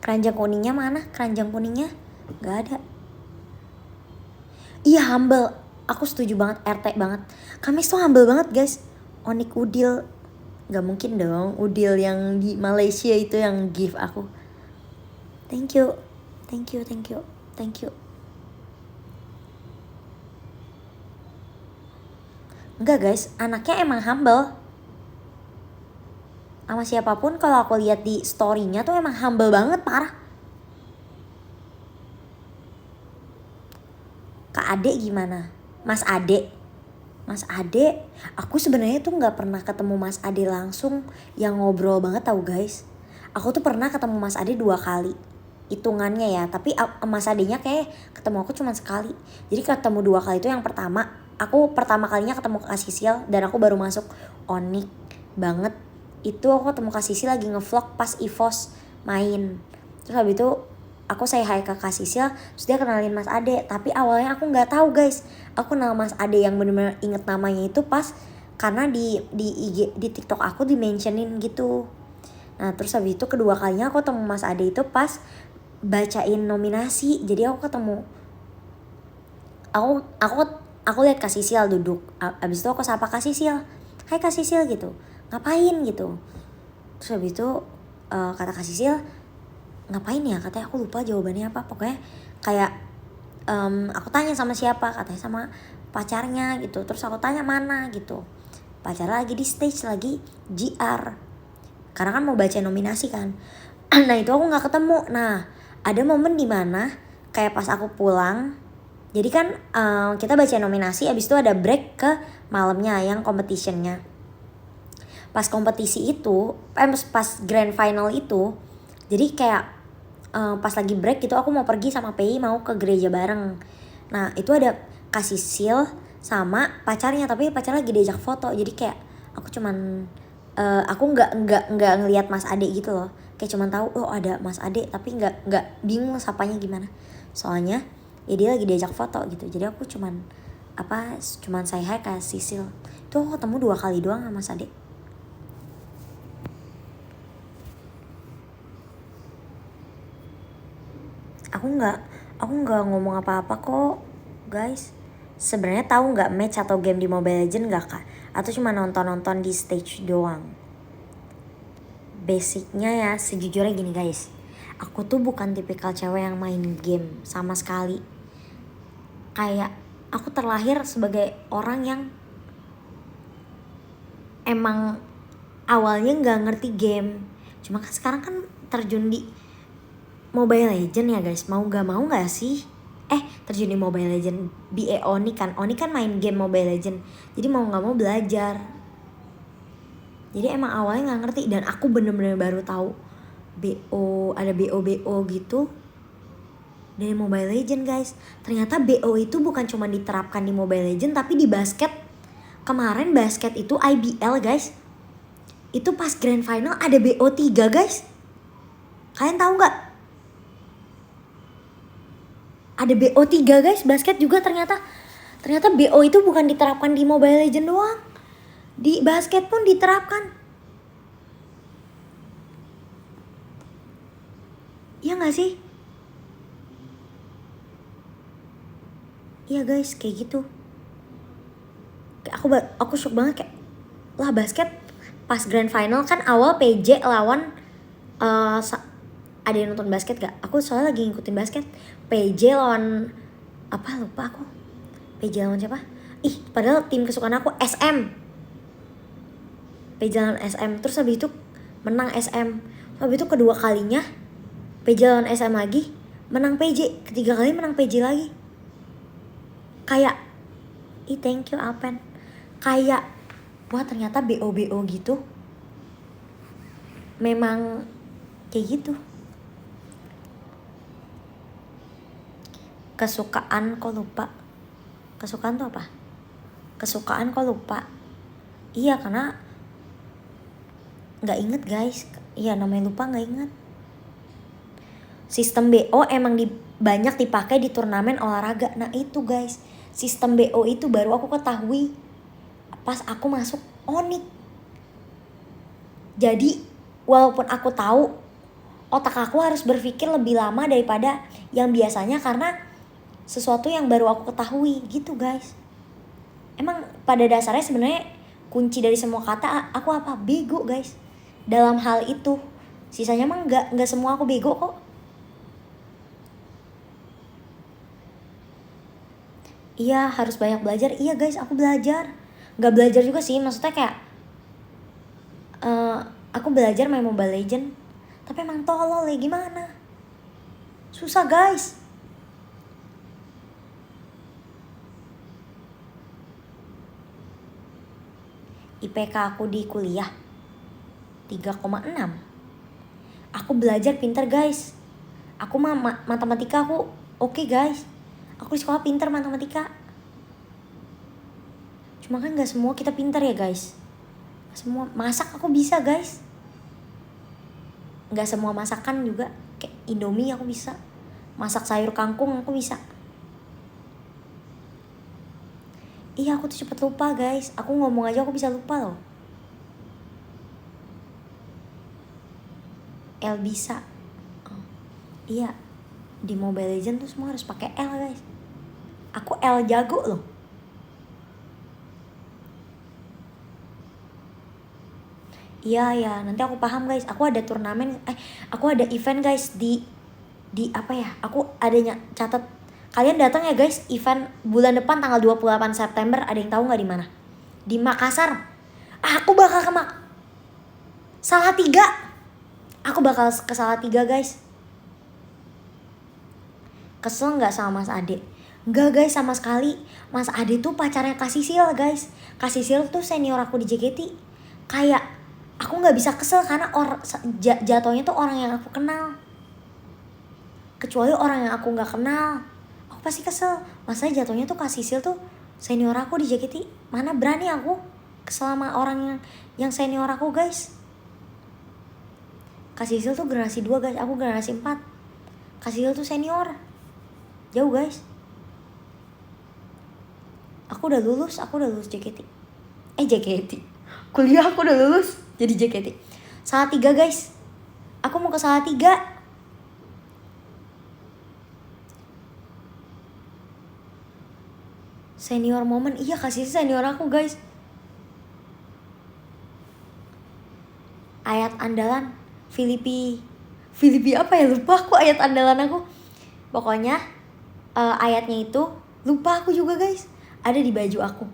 Keranjang kuningnya mana? Keranjang kuningnya nggak ada. Iya humble. Aku setuju banget, RT banget. Kamex tuh humble banget guys. Onik Udil. Gak mungkin dong Udil yang di Malaysia itu yang give aku. Thank you. Enggak guys, anaknya emang humble. Sama siapapun kalau aku lihat di story-nya tuh emang humble banget, parah. Kak Ade gimana? Mas Ade, aku sebenarnya tuh nggak pernah ketemu Mas Ade langsung yang ngobrol banget tau guys. Aku tuh pernah ketemu Mas Ade 2 kali, hitungannya ya. Tapi Mas Adenya kayak ketemu aku cuma sekali. Jadi ketemu 2 kali itu yang pertama. Aku pertama kalinya ketemu Kak Sisil dan aku baru masuk Onik banget. Itu aku ketemu Kak Sisil lagi ngevlog pas EVOS main. Terus habis itu aku say hi ke Kak Sisil, terus dia kenalin Mas Ade. Tapi awalnya aku nggak tahu guys. Aku kenal Mas Ade yang benar-benar inget namanya itu pas karena di IG, di TikTok aku di-mentionin gitu. Nah terus habis itu kedua kalinya aku ketemu Mas Ade itu pas bacain nominasi. Jadi aku ketemu, aku lihat Kak Sisil duduk. Abis itu aku sapa Kak Sisil, hai Kak Sisil gitu, ngapain gitu. Terus habis itu kata Kak Sisil, ngapain ya, katanya aku lupa jawabannya apa. Pokoknya kayak aku tanya sama siapa, katanya sama pacarnya gitu. Terus aku tanya mana gitu, pacar lagi di stage lagi GR karena kan mau baca nominasi kan. Nah itu aku nggak ketemu. Nah ada momen dimana kayak pas aku pulang, jadi kan kita baca nominasi, abis itu ada break ke malamnya yang competitionnya. Pas kompetisi itu pas grand final itu, jadi kayak pas lagi break gitu aku mau pergi sama Pei mau ke gereja bareng. Nah itu ada Kak Sisil sama pacarnya, tapi pacar lagi diajak foto, jadi kayak aku cuman aku nggak ngelihat Mas Ade gitu loh, kayak cuman tahu oh ada Mas Ade tapi nggak bingung sapanya gimana, soalnya ya dia lagi diajak foto gitu, jadi aku cuman say hi ke Sisil. Itu aku ketemu 2 kali doang sama Mas Ade. Aku nggak ngomong apa-apa kok guys. Sebenarnya tahu nggak match atau game di Mobile Legends nggak kak? Atau cuma nonton di stage doang? Basicnya ya sejujurnya gini guys, aku tuh bukan tipikal cewek yang main game sama sekali. Kayak aku terlahir sebagai orang yang emang awalnya nggak ngerti game, cuma kan sekarang kan terjun di Mobile Legend ya guys, mau gak mau gak sih? Terjun di Mobile Legend, Oni kan main game Mobile Legend, jadi mau gak mau belajar. Jadi emang awalnya gak ngerti, dan aku bener-bener baru tahu ada BO gitu dari Mobile Legend guys. Ternyata BO itu bukan cuma diterapkan di Mobile Legend, tapi di basket. Kemarin basket itu IBL guys, itu pas grand final ada BO 3 guys. Kalian tahu gak? Ada BO 3 guys, basket juga ternyata BO itu bukan diterapkan di Mobile Legends doang, di basket pun diterapkan. Iya gak sih? Iya guys, kayak gitu. Aku shock banget, kayak lah basket pas grand final kan awal PJ lawan ada yang nonton basket gak? Aku soalnya lagi ngikutin basket. PJ lawan apa lupa aku. PJ lawan siapa? Padahal tim kesukaan aku SM. PJ lawan SM, terus habis itu menang SM. Habis itu kedua kalinya PJ lawan SM lagi, menang PJ. Ketiga kali menang PJ lagi. Kayak thank you Alpen. Kayak wah ternyata BO gitu memang kayak gitu. Kesukaan kok lupa. Kesukaan tuh apa? Kesukaan kok lupa. Iya karena gak inget guys. Iya namanya lupa gak inget. Sistem BO emang banyak dipakai di turnamen olahraga. Nah itu guys, sistem BO itu baru aku ketahui pas aku masuk Onyx. Jadi walaupun aku tahu, otak aku harus berpikir lebih lama daripada yang biasanya karena sesuatu yang baru aku ketahui gitu guys. Emang pada dasarnya sebenarnya kunci dari semua kata aku apa? Bego guys. Dalam hal itu. Sisanya emang nggak semua aku bego kok. Iya harus banyak belajar. Iya guys aku belajar. Nggak belajar juga sih, maksudnya kayak aku belajar main Mobile Legend, tapi emang tolol ya gimana. Susah guys. IPK aku di kuliah 3,6. Aku belajar pinter guys. Aku matematika aku oke guys. Aku di sekolah pinter matematika. Cuma kan gak semua kita pinter ya guys. Gak semua. Masak aku bisa guys. Gak semua masakan juga. Kayak Indomie aku bisa. Masak sayur kangkung aku bisa. Iya aku tuh cepet lupa guys. Aku ngomong aja aku bisa lupa loh. L bisa. Iya. Di Mobile Legends tuh semua harus pakai L guys. Aku L jago loh. Iya nanti aku paham guys. Aku ada turnamen. Aku ada event guys di apa ya? Aku adanya catat. Kalian datang ya guys, event bulan depan tanggal 28 September. Ada yang tahu nggak di mana? Di Makassar. Aku bakal ke Salatiga. Aku bakal ke Salatiga guys. Kesel nggak sama Mas Ade? Nggak guys sama sekali. Mas Ade tuh pacarnya Kak Sisil guys. Kak Sisil tuh senior aku di JKT. Kayak aku nggak bisa kesel karena jatuhnya tuh orang yang aku kenal. kecuali orang yang aku nggak kenal. Aku pasti kesel. Masa jatuhnya tuh Kak Sisil tuh senior aku di JKT. Mana berani aku kesel sama orang yang senior aku guys. Kak Sisil tuh generasi 2 guys, aku generasi 4. Kak Sisil tuh senior. Jauh guys. Aku udah lulus JKT. JKT. Kuliah aku udah lulus jadi JKT. Salatiga guys. Aku mau ke Salatiga. Senior momen, iya kasih senior aku guys. Ayat andalan Filipi apa ya, lupa aku ayat andalan aku. Pokoknya ayatnya itu lupa aku juga guys. Ada di baju aku.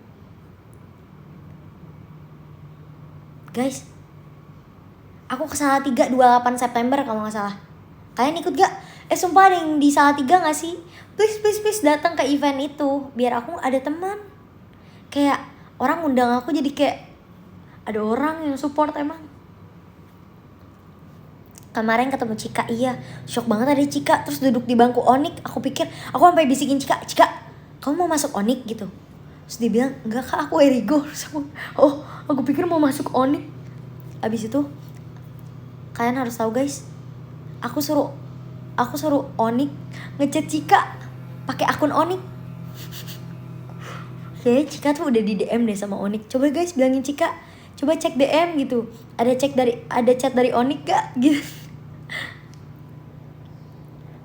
Guys, aku ke Salatiga 28 September kalau gak salah. Kalian ikut gak? Sumpah ada yang di Salatiga gak sih? Please datang ke event itu. Biar aku ada teman. Kayak orang undang aku jadi kayak ada orang yang support emang. Kemarin ketemu Cika, iya. Shock banget ada Cika. Terus duduk di bangku Onik. Aku pikir, aku sampai bisikin Cika, kamu mau masuk Onik gitu? Terus dia bilang, enggak kak, aku Erigo. Oh, aku pikir mau masuk Onik. Abis itu kalian harus tahu guys, aku suruh Onik ngechat Cika pakai akun Onik. Kayaknya Cika tuh udah di DM deh sama Onik. Coba guys bilangin Cika, coba cek DM gitu. Ada chat dari Onik gak gitu.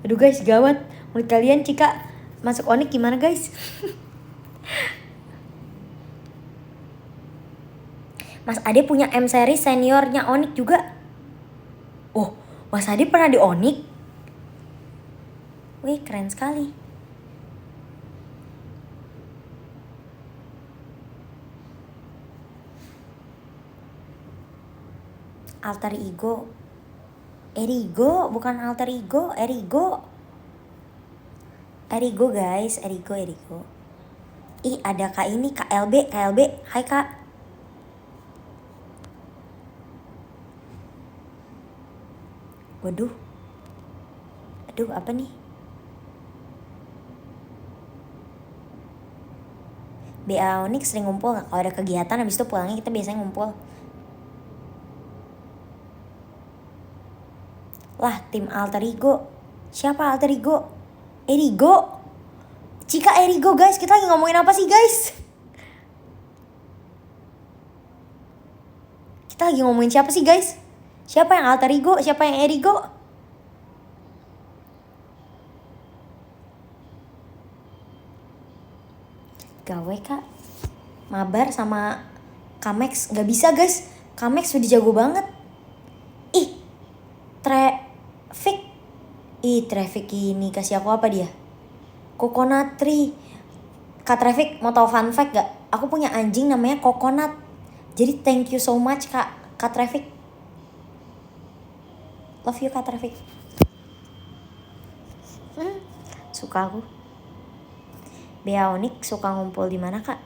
Aduh guys, gawat. Menurut kalian Cika masuk Onik gimana guys? Mas Ade punya M series seniornya Onik juga. Oh, Mas Ade pernah di Onik? Wih, keren sekali. Alter ego. Erigo, bukan alter ego, Erigo. Erigo guys, Erigo. Ih, ada Kak ini, KLB. Hai Kak. Waduh. Aduh, apa nih? BA Onyx sering ngumpul gak? Kalau ada kegiatan habis itu pulangnya kita biasanya ngumpul. Lah, tim alter ego. Siapa alter ego? Erigo. Cika Erigo guys, kita lagi ngomongin apa sih guys? Kita lagi ngomongin siapa sih guys? Siapa yang alter ego? Siapa yang Erigo? Gawe kak. Mabar sama Kamex gak bisa guys. Kamex udah jago banget. Ih, Traffic ini kasih aku apa dia? Coconut Tree. Kak Traffic mau tau fun fact gak? Aku punya anjing namanya Coconut. Jadi thank you so much Kak Traffic. Love you Kak Traffic. Suka aku. Bea Onyx suka ngumpul di mana Kak?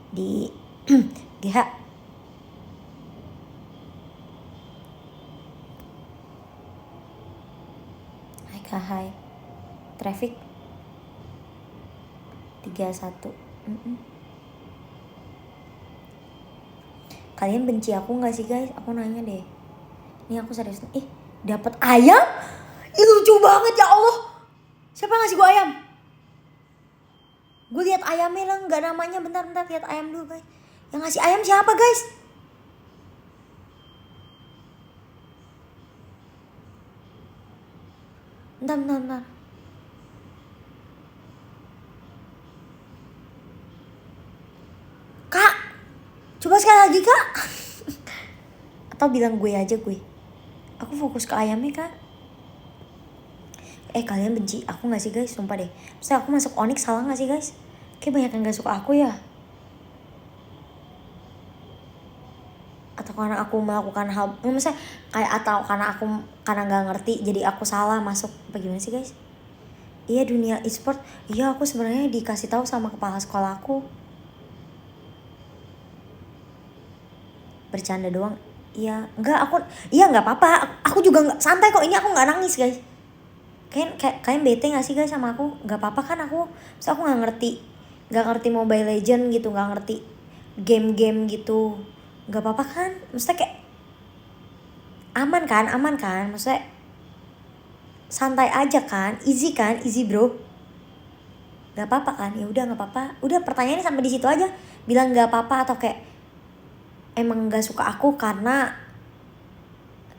Di GH. Hai Kak, hai. Traffic 31. Kalian benci aku gak sih guys? Aku nanya deh. Ini aku serius. Dapat ayam? Ih, lucu banget ya Allah. Siapa yang ngasih gue ayam? Gue lihat ayamnya lah, nggak namanya. Bentar lihat ayam dulu guys. Yang ngasih ayam siapa guys? Bentar. Kak, coba sekali lagi Kak. Atau bilang gue aja gue. Aku fokus ke ayamnya Kak. Kalian benci aku gak sih guys? Sumpah deh. Misalnya aku masuk Onyx salah gak sih guys? Kayak banyak yang gak suka aku ya. Atau karena aku melakukan hal, misalnya kayak, atau karena gak ngerti jadi aku salah masuk. Apa gimana sih guys? Iya, dunia e-sport. Iya, aku sebenarnya dikasih tahu sama kepala sekolah aku. Bercanda doang. Iya, enggak apa-apa. Aku juga nggak santai kok. Ini aku nggak nangis guys. Kalian bete gak sih guys sama aku? Gak apa-apa kan aku, so aku gak ngerti Mobile Legend gitu, gak ngerti game-game gitu, gak apa-apa kan? Maksudnya kayak aman kan? Maksudnya santai aja kan, easy bro, gak apa-apa kan? Ya udah gak apa-apa, udah pertanyaannya sampai di situ aja, bilang gak apa-apa atau kayak emang gak suka aku karena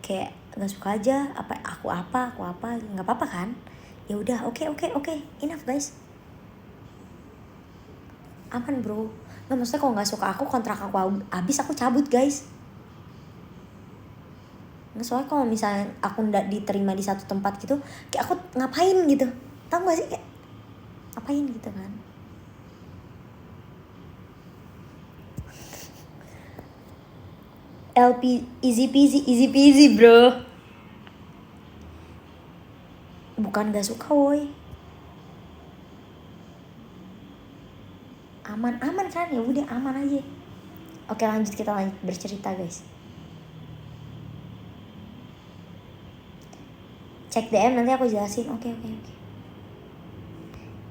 kayak gak suka aja, aku apa nggak apa-apa kan? Ya udah, oke, enough guys, aman bro. Nggak, maksudnya kalau nggak suka aku, kontrak aku habis, aku cabut guys. Nggak, soalnya kalau misalnya aku nggak diterima di satu tempat gitu, kayak aku ngapain gitu, tau gak sih, kayak ngapain gitu kan. Easy peasy bro. Bukan gak suka woi, aman kan, ya udah aman aja. Oke, kita lanjut bercerita guys. Cek DM nanti aku jelasin. Oke.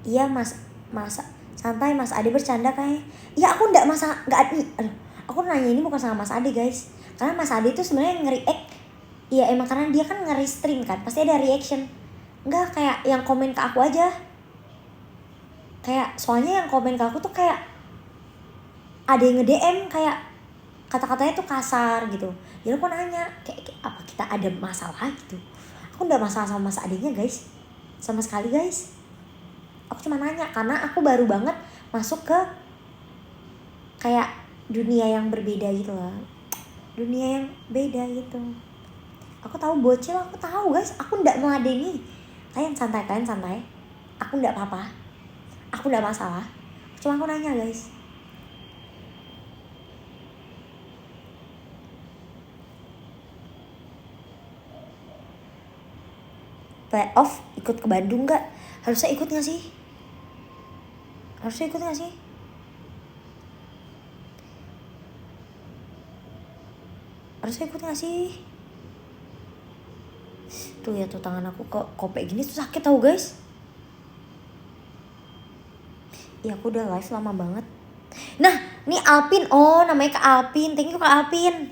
Iya mas santai, Mas Ade bercanda kayaknya. Iya, aku nggak aku nanya ini bukan sama Mas Ade guys, karena Mas Ade tuh sebenarnya nge-react. Iya emang karena dia kan nge-restream kan, pasti ada reaction. Enggak, kayak yang komen ke aku aja. Kayak soalnya yang komen ke aku tuh kayak ada yang nge-DM kayak kata-katanya tuh kasar gitu. Jadi aku nanya kayak apa kita ada masalah gitu. Aku nggak masalah sama Mas Adenya guys, sama sekali guys. Aku cuma nanya karena aku baru banget masuk ke kayak dunia yang berbeda gitu lah, dunia yang beda gitu. Aku tahu bocil, aku tahu guys, aku nggak meladeni. Kalian santai, aku nggak apa-apa, aku nggak masalah, cuma aku nanya guys. Playoff ikut ke Bandung nggak? Harusnya ikut nggak sih? Harusnya ikut gak sih? Tuh ya, tuh tangan aku kok kopek gini tuh sakit tau guys. Iya, aku udah live lama banget. Nah, nih Alpin, namanya Kak Alpin. Thank you Kak Alpin.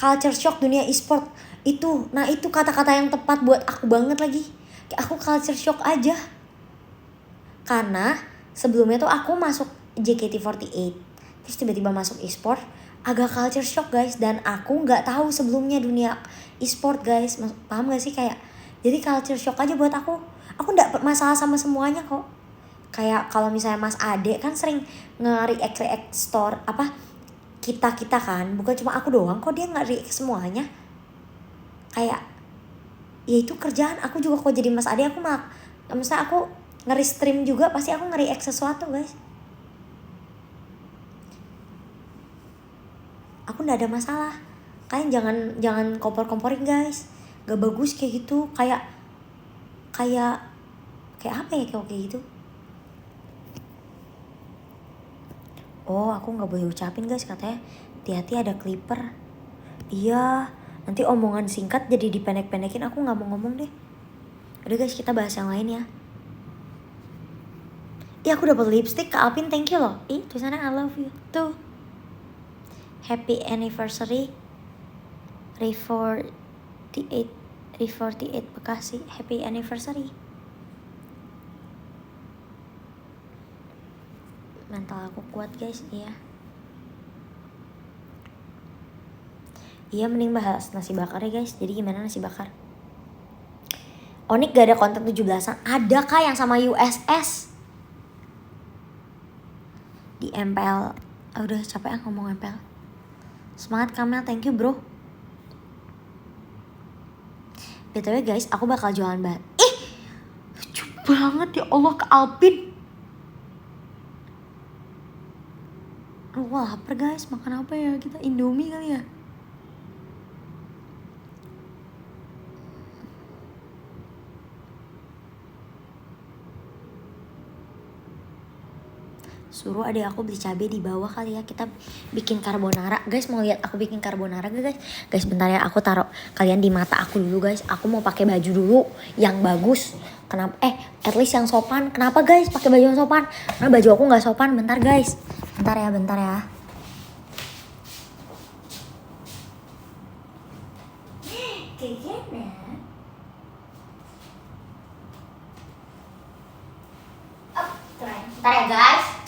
Culture shock dunia e-sport. Itu kata-kata yang tepat buat aku banget lagi. Kayak aku culture shock aja. Karena sebelumnya tuh aku masuk JKT48, terus tiba-tiba masuk e-sport, agak culture shock guys. Dan aku nggak tahu sebelumnya dunia e-sport guys, paham gak sih? Kayak jadi culture shock aja buat aku nggak masalah sama semuanya kok. Kayak kalau misalnya Mas Ade kan sering nge-react store apa kita kan, bukan cuma aku doang kok dia nge-react semuanya. Kayak ya itu kerjaan aku juga kok. Jadi Mas Ade aku misalnya aku nge-stream juga pasti aku nge-react sesuatu guys. Aku nggak ada masalah. Kalian jangan kompor-komporin guys, gak bagus kayak gitu. Kayak apa ya kayak gitu. Aku nggak boleh ucapin guys, katanya hati-hati ada clipper. Iya, nanti omongan singkat jadi dipendek-pendekin. Aku nggak mau ngomong deh. Udah guys, kita bahas yang lain ya. Aku dapat lipstick Kak Alpin, thank you loh. Tulisannya I love you tuh. Happy anniversary Re48 Bekasi. Happy anniversary. Mental aku kuat guys. Iya, mending bahas nasi bakar ya guys. Jadi gimana nasi bakar? Onik gak ada konten 17-an. Ada kah yang sama USS? Di MPL. Udah capek ngomong MPL. Semangat Kamel, thank you bro. BTW guys, aku bakal jualan bahan. Lucu banget ya Allah Kak Alpin. Wah, lapar guys, makan apa ya? Kita Indomie kali ya? suruh adik aku beli cabai di bawah kali ya, kita bikin carbonara. Guys, mau lihat aku bikin carbonara gak guys? Guys, bentar ya, aku taruh kalian di mata aku dulu guys. Aku mau pakai baju dulu yang bagus. Kenapa? At least yang sopan. Kenapa guys pakai baju yang sopan? Karena baju aku nggak sopan. Bentar guys. Bentar ya, bentar ya. Kayaknya. Bentar ya guys.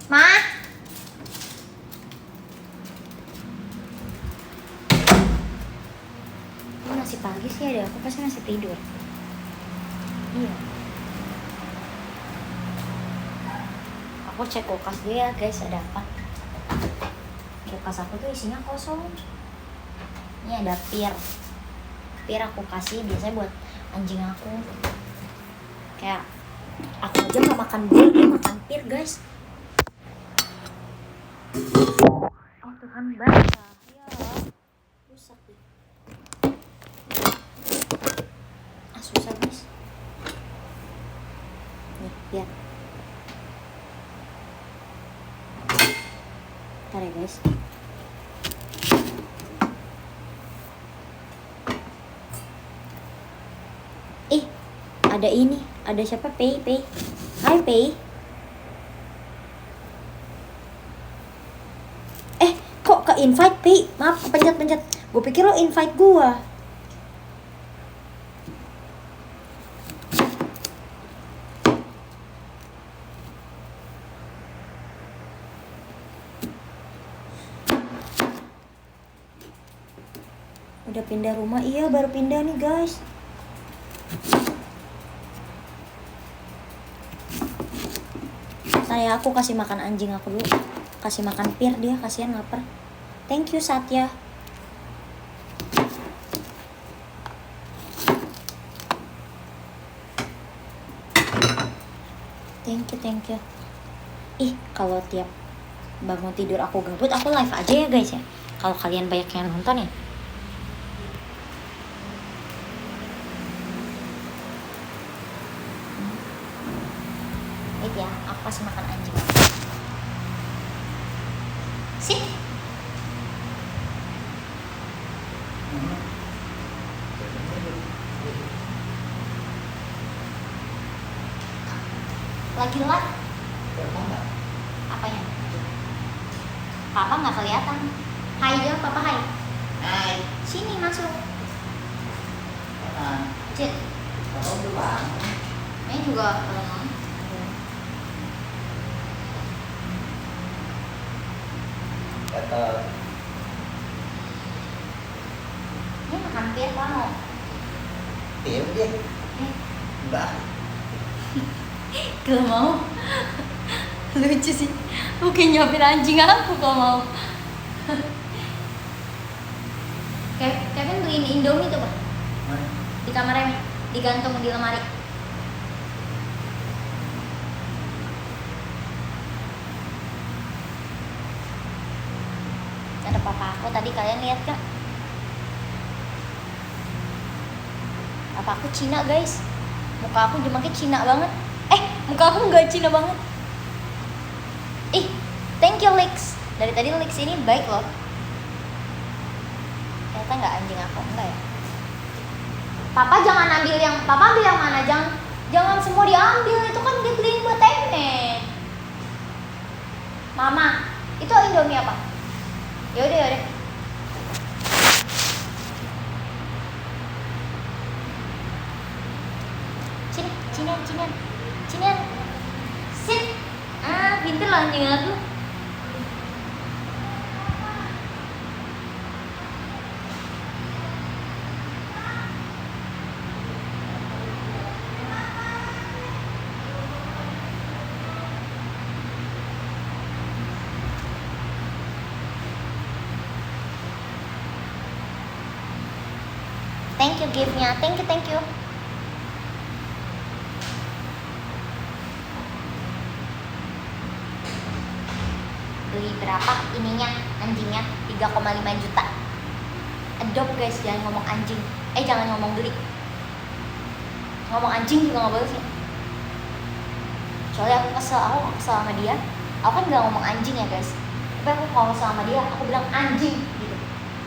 Ma. Ini masih pagi sih, ada aku pasti masih tidur. Iya. Aku cek kulkas dulu ya guys, ada apa? Kulkas aku tuh isinya kosong. Ini ada pir. Pir aku kasih biasanya buat anjing aku. Kayak aku aja nggak makan buah, dia makan pir guys. Oh Tuhan, basah. Ya, rusak deh. Susah guys. Nih, lihat. Bentar ya guys. Ada ini, ada siapa? Pei. Hai Pei. Kok ke invite Pei? Maaf, pencet. Gue pikir lo invite gua. Udah pindah rumah? Iya, baru pindah nih guys. Saya aku kasih makan anjing aku dulu. Kasih makan pir dia, kasihan lapar. Thank you Satya. Thank you. Kalau tiap bangun tidur aku gabut, aku live aja ya guys ya. Kalau kalian banyak yang nonton ya. Wait ya, aku kasih makan anjing. Sit. Lagi live? Apanya? Papa nggak kelihatan. Hai dia, Papa hai. Hai. Sini masuk. Cit. Ini juga. Ini makan pir kamu. Pir dia. Enggak. Kalau mau. Lucu sih. Mungkin nyopin anjing aku kalau mau. Kevin beliin Indomie tuh, Pak. Di kamarnya, digantung di lemari. Ada papa aku tadi, kalian lihat gak? Papa aku Cina guys. Muka aku jemakin Cina banget. Muka aku nggak Cina banget. Thank you Lex. Dari tadi Lex ini baik loh. Ternyata nggak anjing aku, enggak ya. Papa jangan ambil yang, Papa ambil yang mana? Jangan semua diambil, itu kan dibeliin buat Temet. Mama, itu Indomie apa? Yaudah. Sini, Cinian. Sit. Pinter lah anjing aku. Thank you gift-nya. Thank you. beli berapa ininya, anjingnya 3,5 juta. Adopt guys, jangan ngomong anjing. Jangan ngomong beli. Ngomong anjing juga nggak boleh sih. Soalnya aku kesel sama dia. Aku kan nggak ngomong anjing ya guys, tapi aku kalau kesel sama dia aku bilang anjing gitu.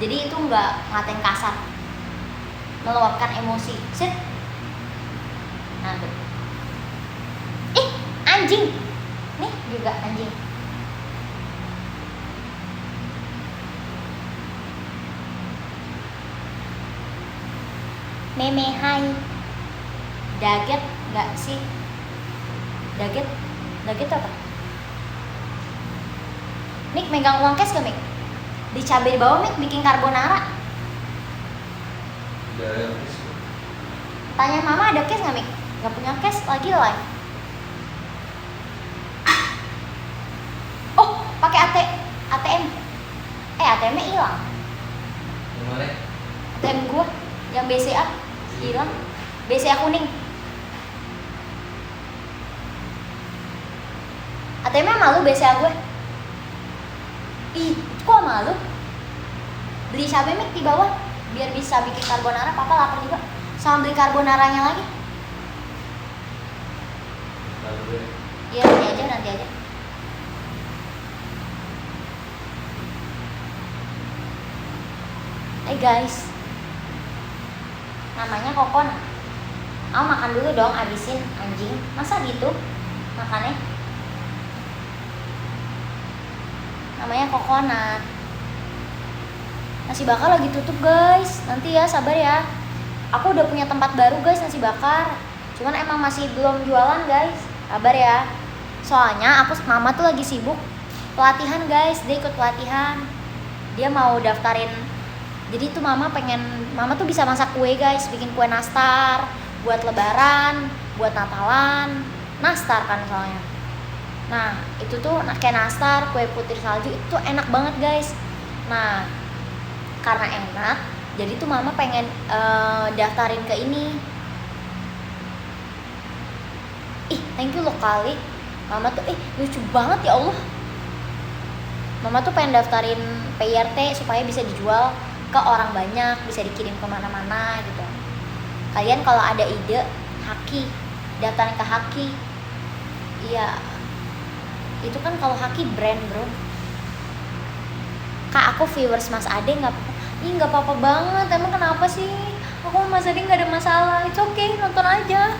Jadi itu nggak ngatain kasar, meluapkan emosi. Sit. Nah tuh. Anjing. Nih juga anjing. Meme hai. Daget nggak sih? Daget apa? Mik megang uang cash gak Mik? Dicabai di bawah Mik bikin carbonara. Tanya mama ada cash gak Mik? Gak punya cash lagi live. Oh pakai ATM. ATM-nya hilang. ATM gua yang BCA hilang. BCA kuning. ATM-nya malu BCA gue. Ih, kok malu? Beli cabai Mik di bawah biar bisa bikin carbonara. Papa lapar juga. Sama beli carbonaranya lagi. Iya nanti aja. Guys, namanya kokon. Makan dulu dong, abisin anjing. Masa gitu makannya? Namanya kokonat. Nasi bakar lagi tutup guys. Nanti ya, sabar ya. Aku udah punya tempat baru guys, nasi bakar. Cuman emang masih belum jualan guys. Sabar ya. Soalnya mama tuh lagi sibuk pelatihan guys. Dia ikut pelatihan. Dia mau daftarin. Jadi tuh mama tuh bisa masak kue guys, bikin kue nastar buat lebaran, buat natalan. Nastar kan soalnya. Nah itu tuh kayak nastar, kue putih salju itu enak banget guys. Nah karena enak, jadi tuh mama pengen daftarin ke ini. Thank you loh kali. Mama tuh lucu banget ya Allah. Mama tuh pengen daftarin PRT supaya bisa dijual ke orang banyak, bisa dikirim kemana-mana gitu. Kalian kalau ada ide, Haki, daftarin ke Haki. Iya, itu kan kalau Haki brand bro. Kak aku viewers Mas Ade nggak apa-apa. Nggak apa-apa banget. Emang kenapa sih? Aku sama Mas Ade nggak ada masalah. It's okay, nonton aja.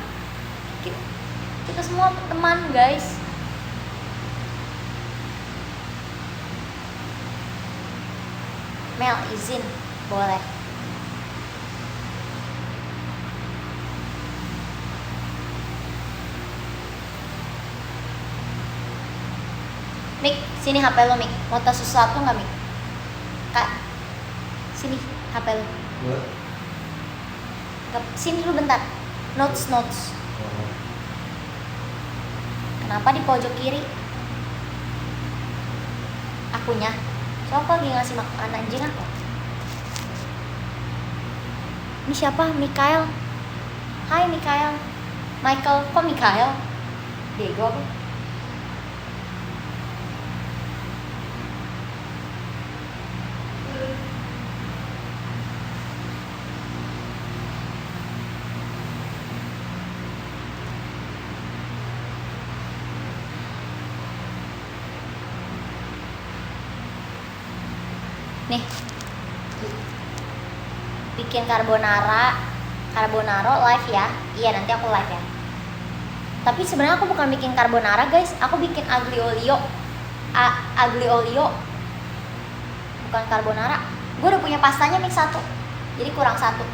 Kita semua teman guys. Mel izin boleh. Mik, sini HP lo Mik. Mau tas sesuatu nggak Mik? Kak, sini HP lo. Sini dulu bentar. Notes. Kenapa di pojok kiri? Akunya. Siapa lagi ngasih makan anjing aku? Ini siapa? Mikael. Hai Mikael. Michael, kok Mikael? Bego aku. Nih, bikin carbonara live ya. Iya nanti aku live ya. Tapi sebenarnya aku bukan bikin carbonara guys, aku bikin aglio olio. Bukan carbonara. Gue udah punya pastanya mix 1, jadi kurang 1.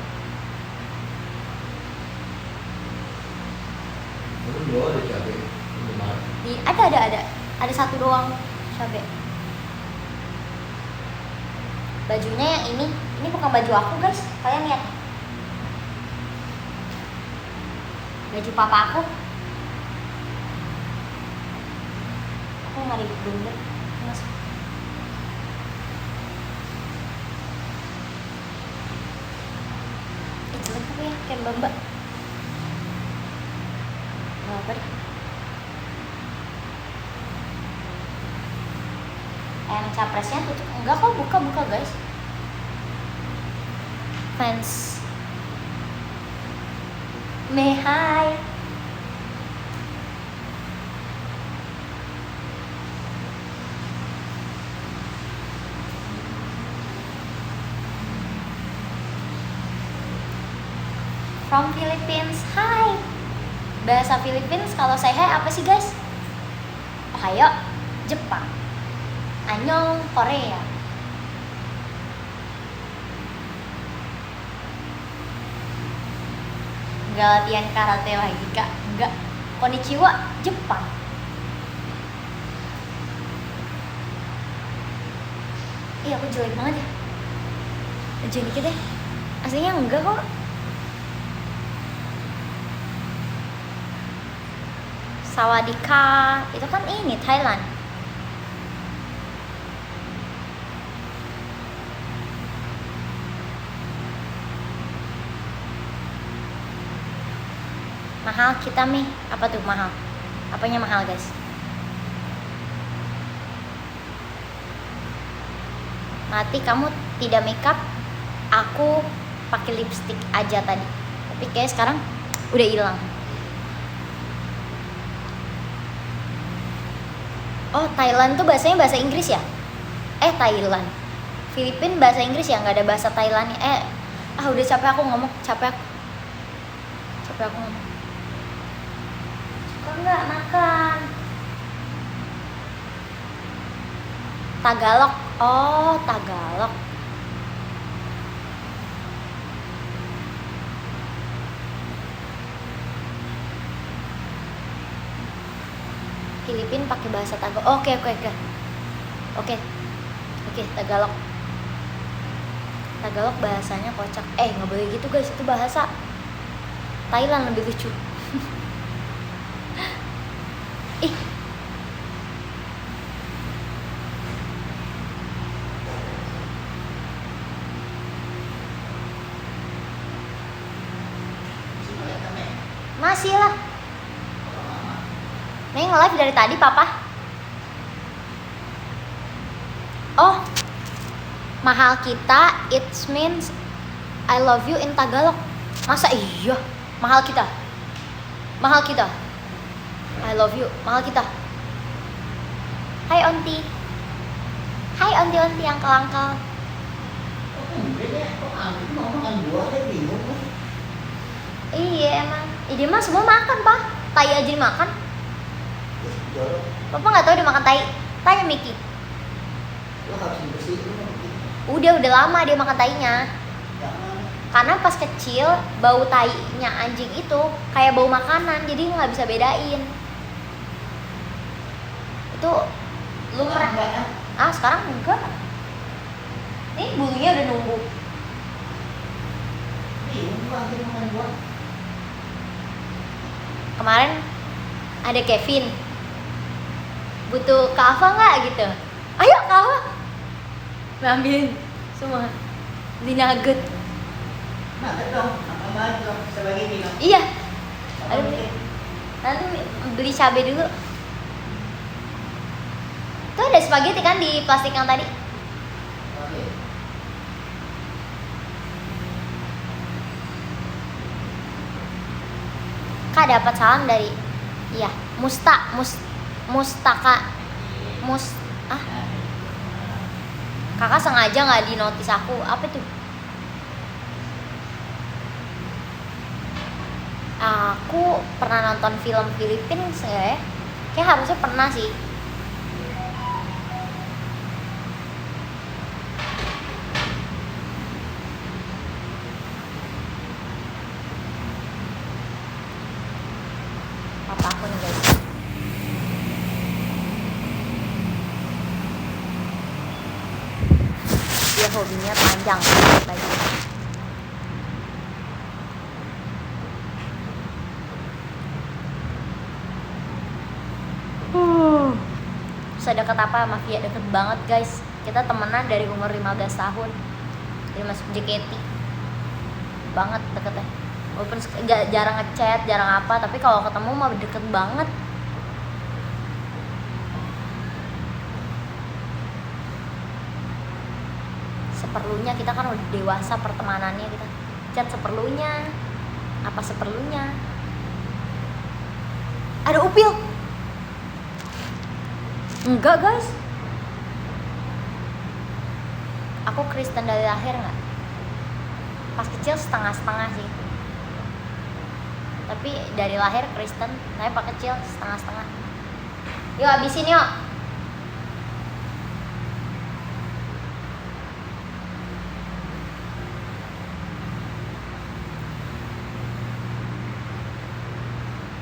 Ada 1 doang cabai. Bajunya yang ini bukan baju aku guys, kalian lihat. Baju papa aku nggak ribet bunda. Jelek tapi ya, kayak mbak. Gak apa deh. capresnya tutup. Enggak kok, buka guys. Fans Mehai. From Philippines, hai. Bahasa Philippines kalau say hi apa sih guys? Ohayo, Jepang. Annyeong, Korea. Enggak latihan karate lagi kak, enggak. Konnichiwa, Jepang. Iya aku jelek banget ya. Ujian dikit deh. Aslinya enggak kok. Sawadika, itu kan ini Thailand. Mahal kita Mi. Apa tuh mahal? Apanya mahal guys? Mati kamu tidak makeup, aku pakai lipstick aja tadi. Tapi kayak sekarang udah hilang. Oh Thailand tuh bahasanya bahasa Inggris ya? Thailand. Filipina bahasa Inggris ya, nggak ada bahasa Thailandnya. Udah capek aku ngomong, capek aku ngomong. Suka nggak makan? Tagalog. Oh Tagalog. Filipina pakai bahasa Tagalog. Oke, Tagalog. Tagalog bahasanya kocak. Nggak boleh gitu guys, itu bahasa Thailand lebih lucu. Ih. Masih lah. Neng live dari tadi papa. Oh, mahal kita it means I love you in Tagalog. Masa iya? Mahal kita I love you, mahal kita. Hai onti angkel. Iya emang dia mah semua makan pak. Tai aja dimakan. Papa nggak tahu dia makan tai. Tanya Miki. Udah lama dia makan tainya. Karena pas kecil bau tainya anjing itu kayak bau makanan, jadi nggak bisa bedain. Itu lumrah. Sekarang enggak. Nih bulunya udah nunggu. Kemarin ada Kevin. Butuh kava nggak gitu? Ayo kava. Ambilin semua. Beli nugget. Iya. Nanti beli cabai dulu. Tuh ada spaghetti kan di plastik yang tadi. Kak dapat salam dari Kakak sengaja nggak di notice aku. Apa tuh? Aku pernah nonton film Filipina ya? Kayak harusnya pernah sih. Apa aku nih guys? Dia hobinya panjang lagi. Bisa deket apa sama Via? Deket banget guys. Kita temenan dari umur 15 tahun. Dari masuk JKT. Banget deketnya. Walaupun jarang ngechat, jarang apa, tapi kalau ketemu mah deket banget. seperlunya, kita kan udah dewasa pertemanannya, kita chat seperlunya, apa seperlunya. Ada upil? Enggak guys, aku Kristen dari lahir nggak? Pas kecil setengah-setengah sih, tapi dari lahir Kristen, tapi pas kecil setengah-setengah. Yuk habisin yuk.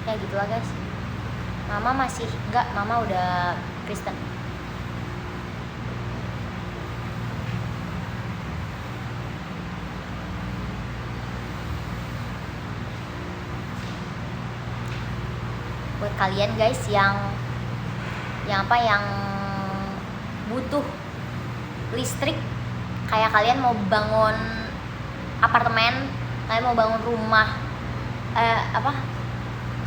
Ya gitulah guys. Mama masih enggak, mama udah Kristen. Buat kalian guys yang butuh listrik, kayak kalian mau bangun apartemen, kalian mau bangun rumah,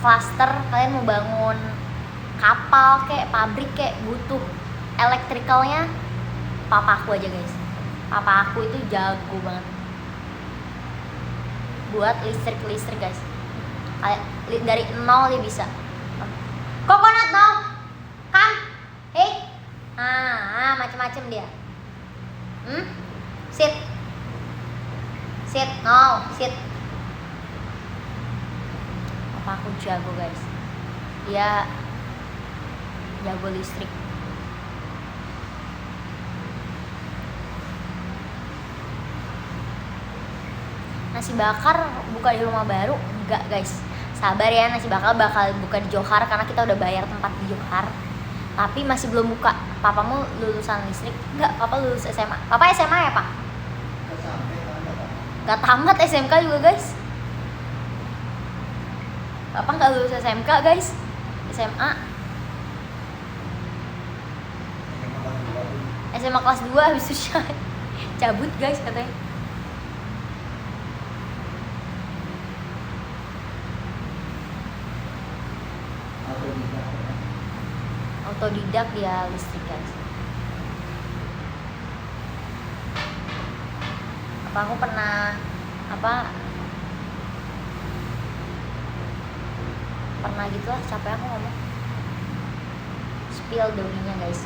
klaster, kalian mau bangun kapal kayak pabrik kayak, butuh elektrikalnya, papa aku aja guys. Papa aku itu jago banget buat listrik guys. Dari nol dia bisa. Coconut no, come, hey, macem-macem dia. Sit, no, sit. Papa aku jago guys, dia jago listrik. Nasi bakar buka di rumah baru? Enggak guys, sabar ya, nasi bakar bakal buka di Johar karena kita udah bayar tempat di Johar, tapi masih belum buka. Papamu lulusan listrik? Enggak, papa lulus SMA. Papa SMA ya pak? Gak tamat SMK juga guys. Papa gak lulus SMK guys, SMA kelas 2 habis itu cabut guys katanya. Autodidak dia listrik guys. Aku pernah gitu lah, capek aku ngomong. Spill doninya guys.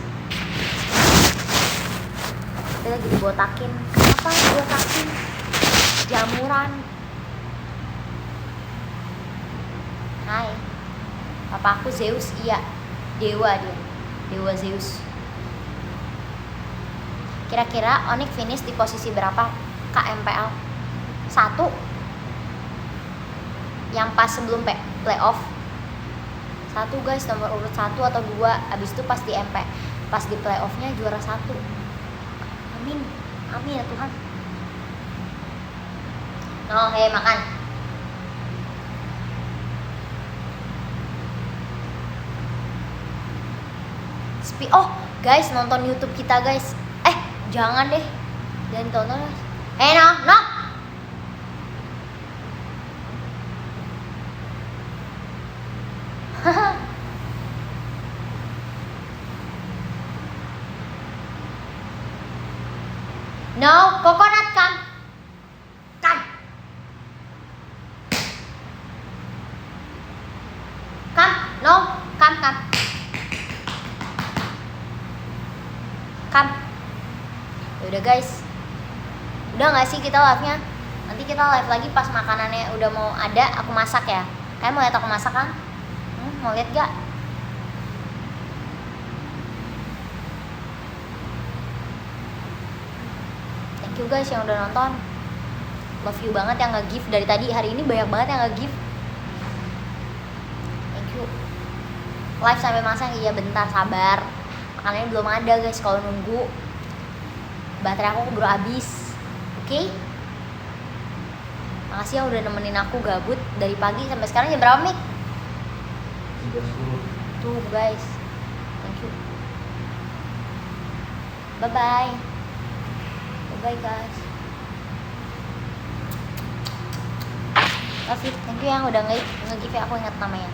Kita lagi dibotakin. Kenapa dibotakin? Jamuran. Hai, papa aku Zeus. Iya, dewa dia, dewa Zeus. Kira-kira Onyx finish di posisi berapa Kak MPL? 1 yang pas sebelum playoff. 1 guys, nomor urut 1 atau 2. Abis itu pas di pas di playoffnya juara 1. Amin, amin ya Tuhan. No, hei makan. Oh guys, nonton YouTube kita guys. Jangan deh, jangan tonton guys. No. No, coconut come. No, come. Udah guys, udah nggak sih kita live-nya? Nanti kita live lagi pas makanannya udah mau ada, aku masak ya. Kalian mau lihat aku masak kan? Mau lihat gak? Thank you guys yang udah nonton. Love you banget yang nge-gift dari tadi. Hari ini banyak banget yang nge-gift. Thank you. Live sampai masak? Iya bentar, sabar. Makanannya belum ada guys, kalau nunggu baterai aku keburu habis. Oke? Makasih yang udah nemenin aku gabut dari pagi sampai sekarang. Jam berapa Mik? 3:10. Tuh guys, thank you. Bye guys. Love you. Thank you yang udah nge-give ya. Aku ingat namanya.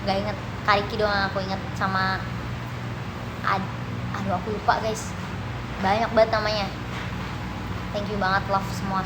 Gak inget Kariki doang aku inget, sama aduh aku lupa guys. Banyak banget namanya. Thank you banget, love semua.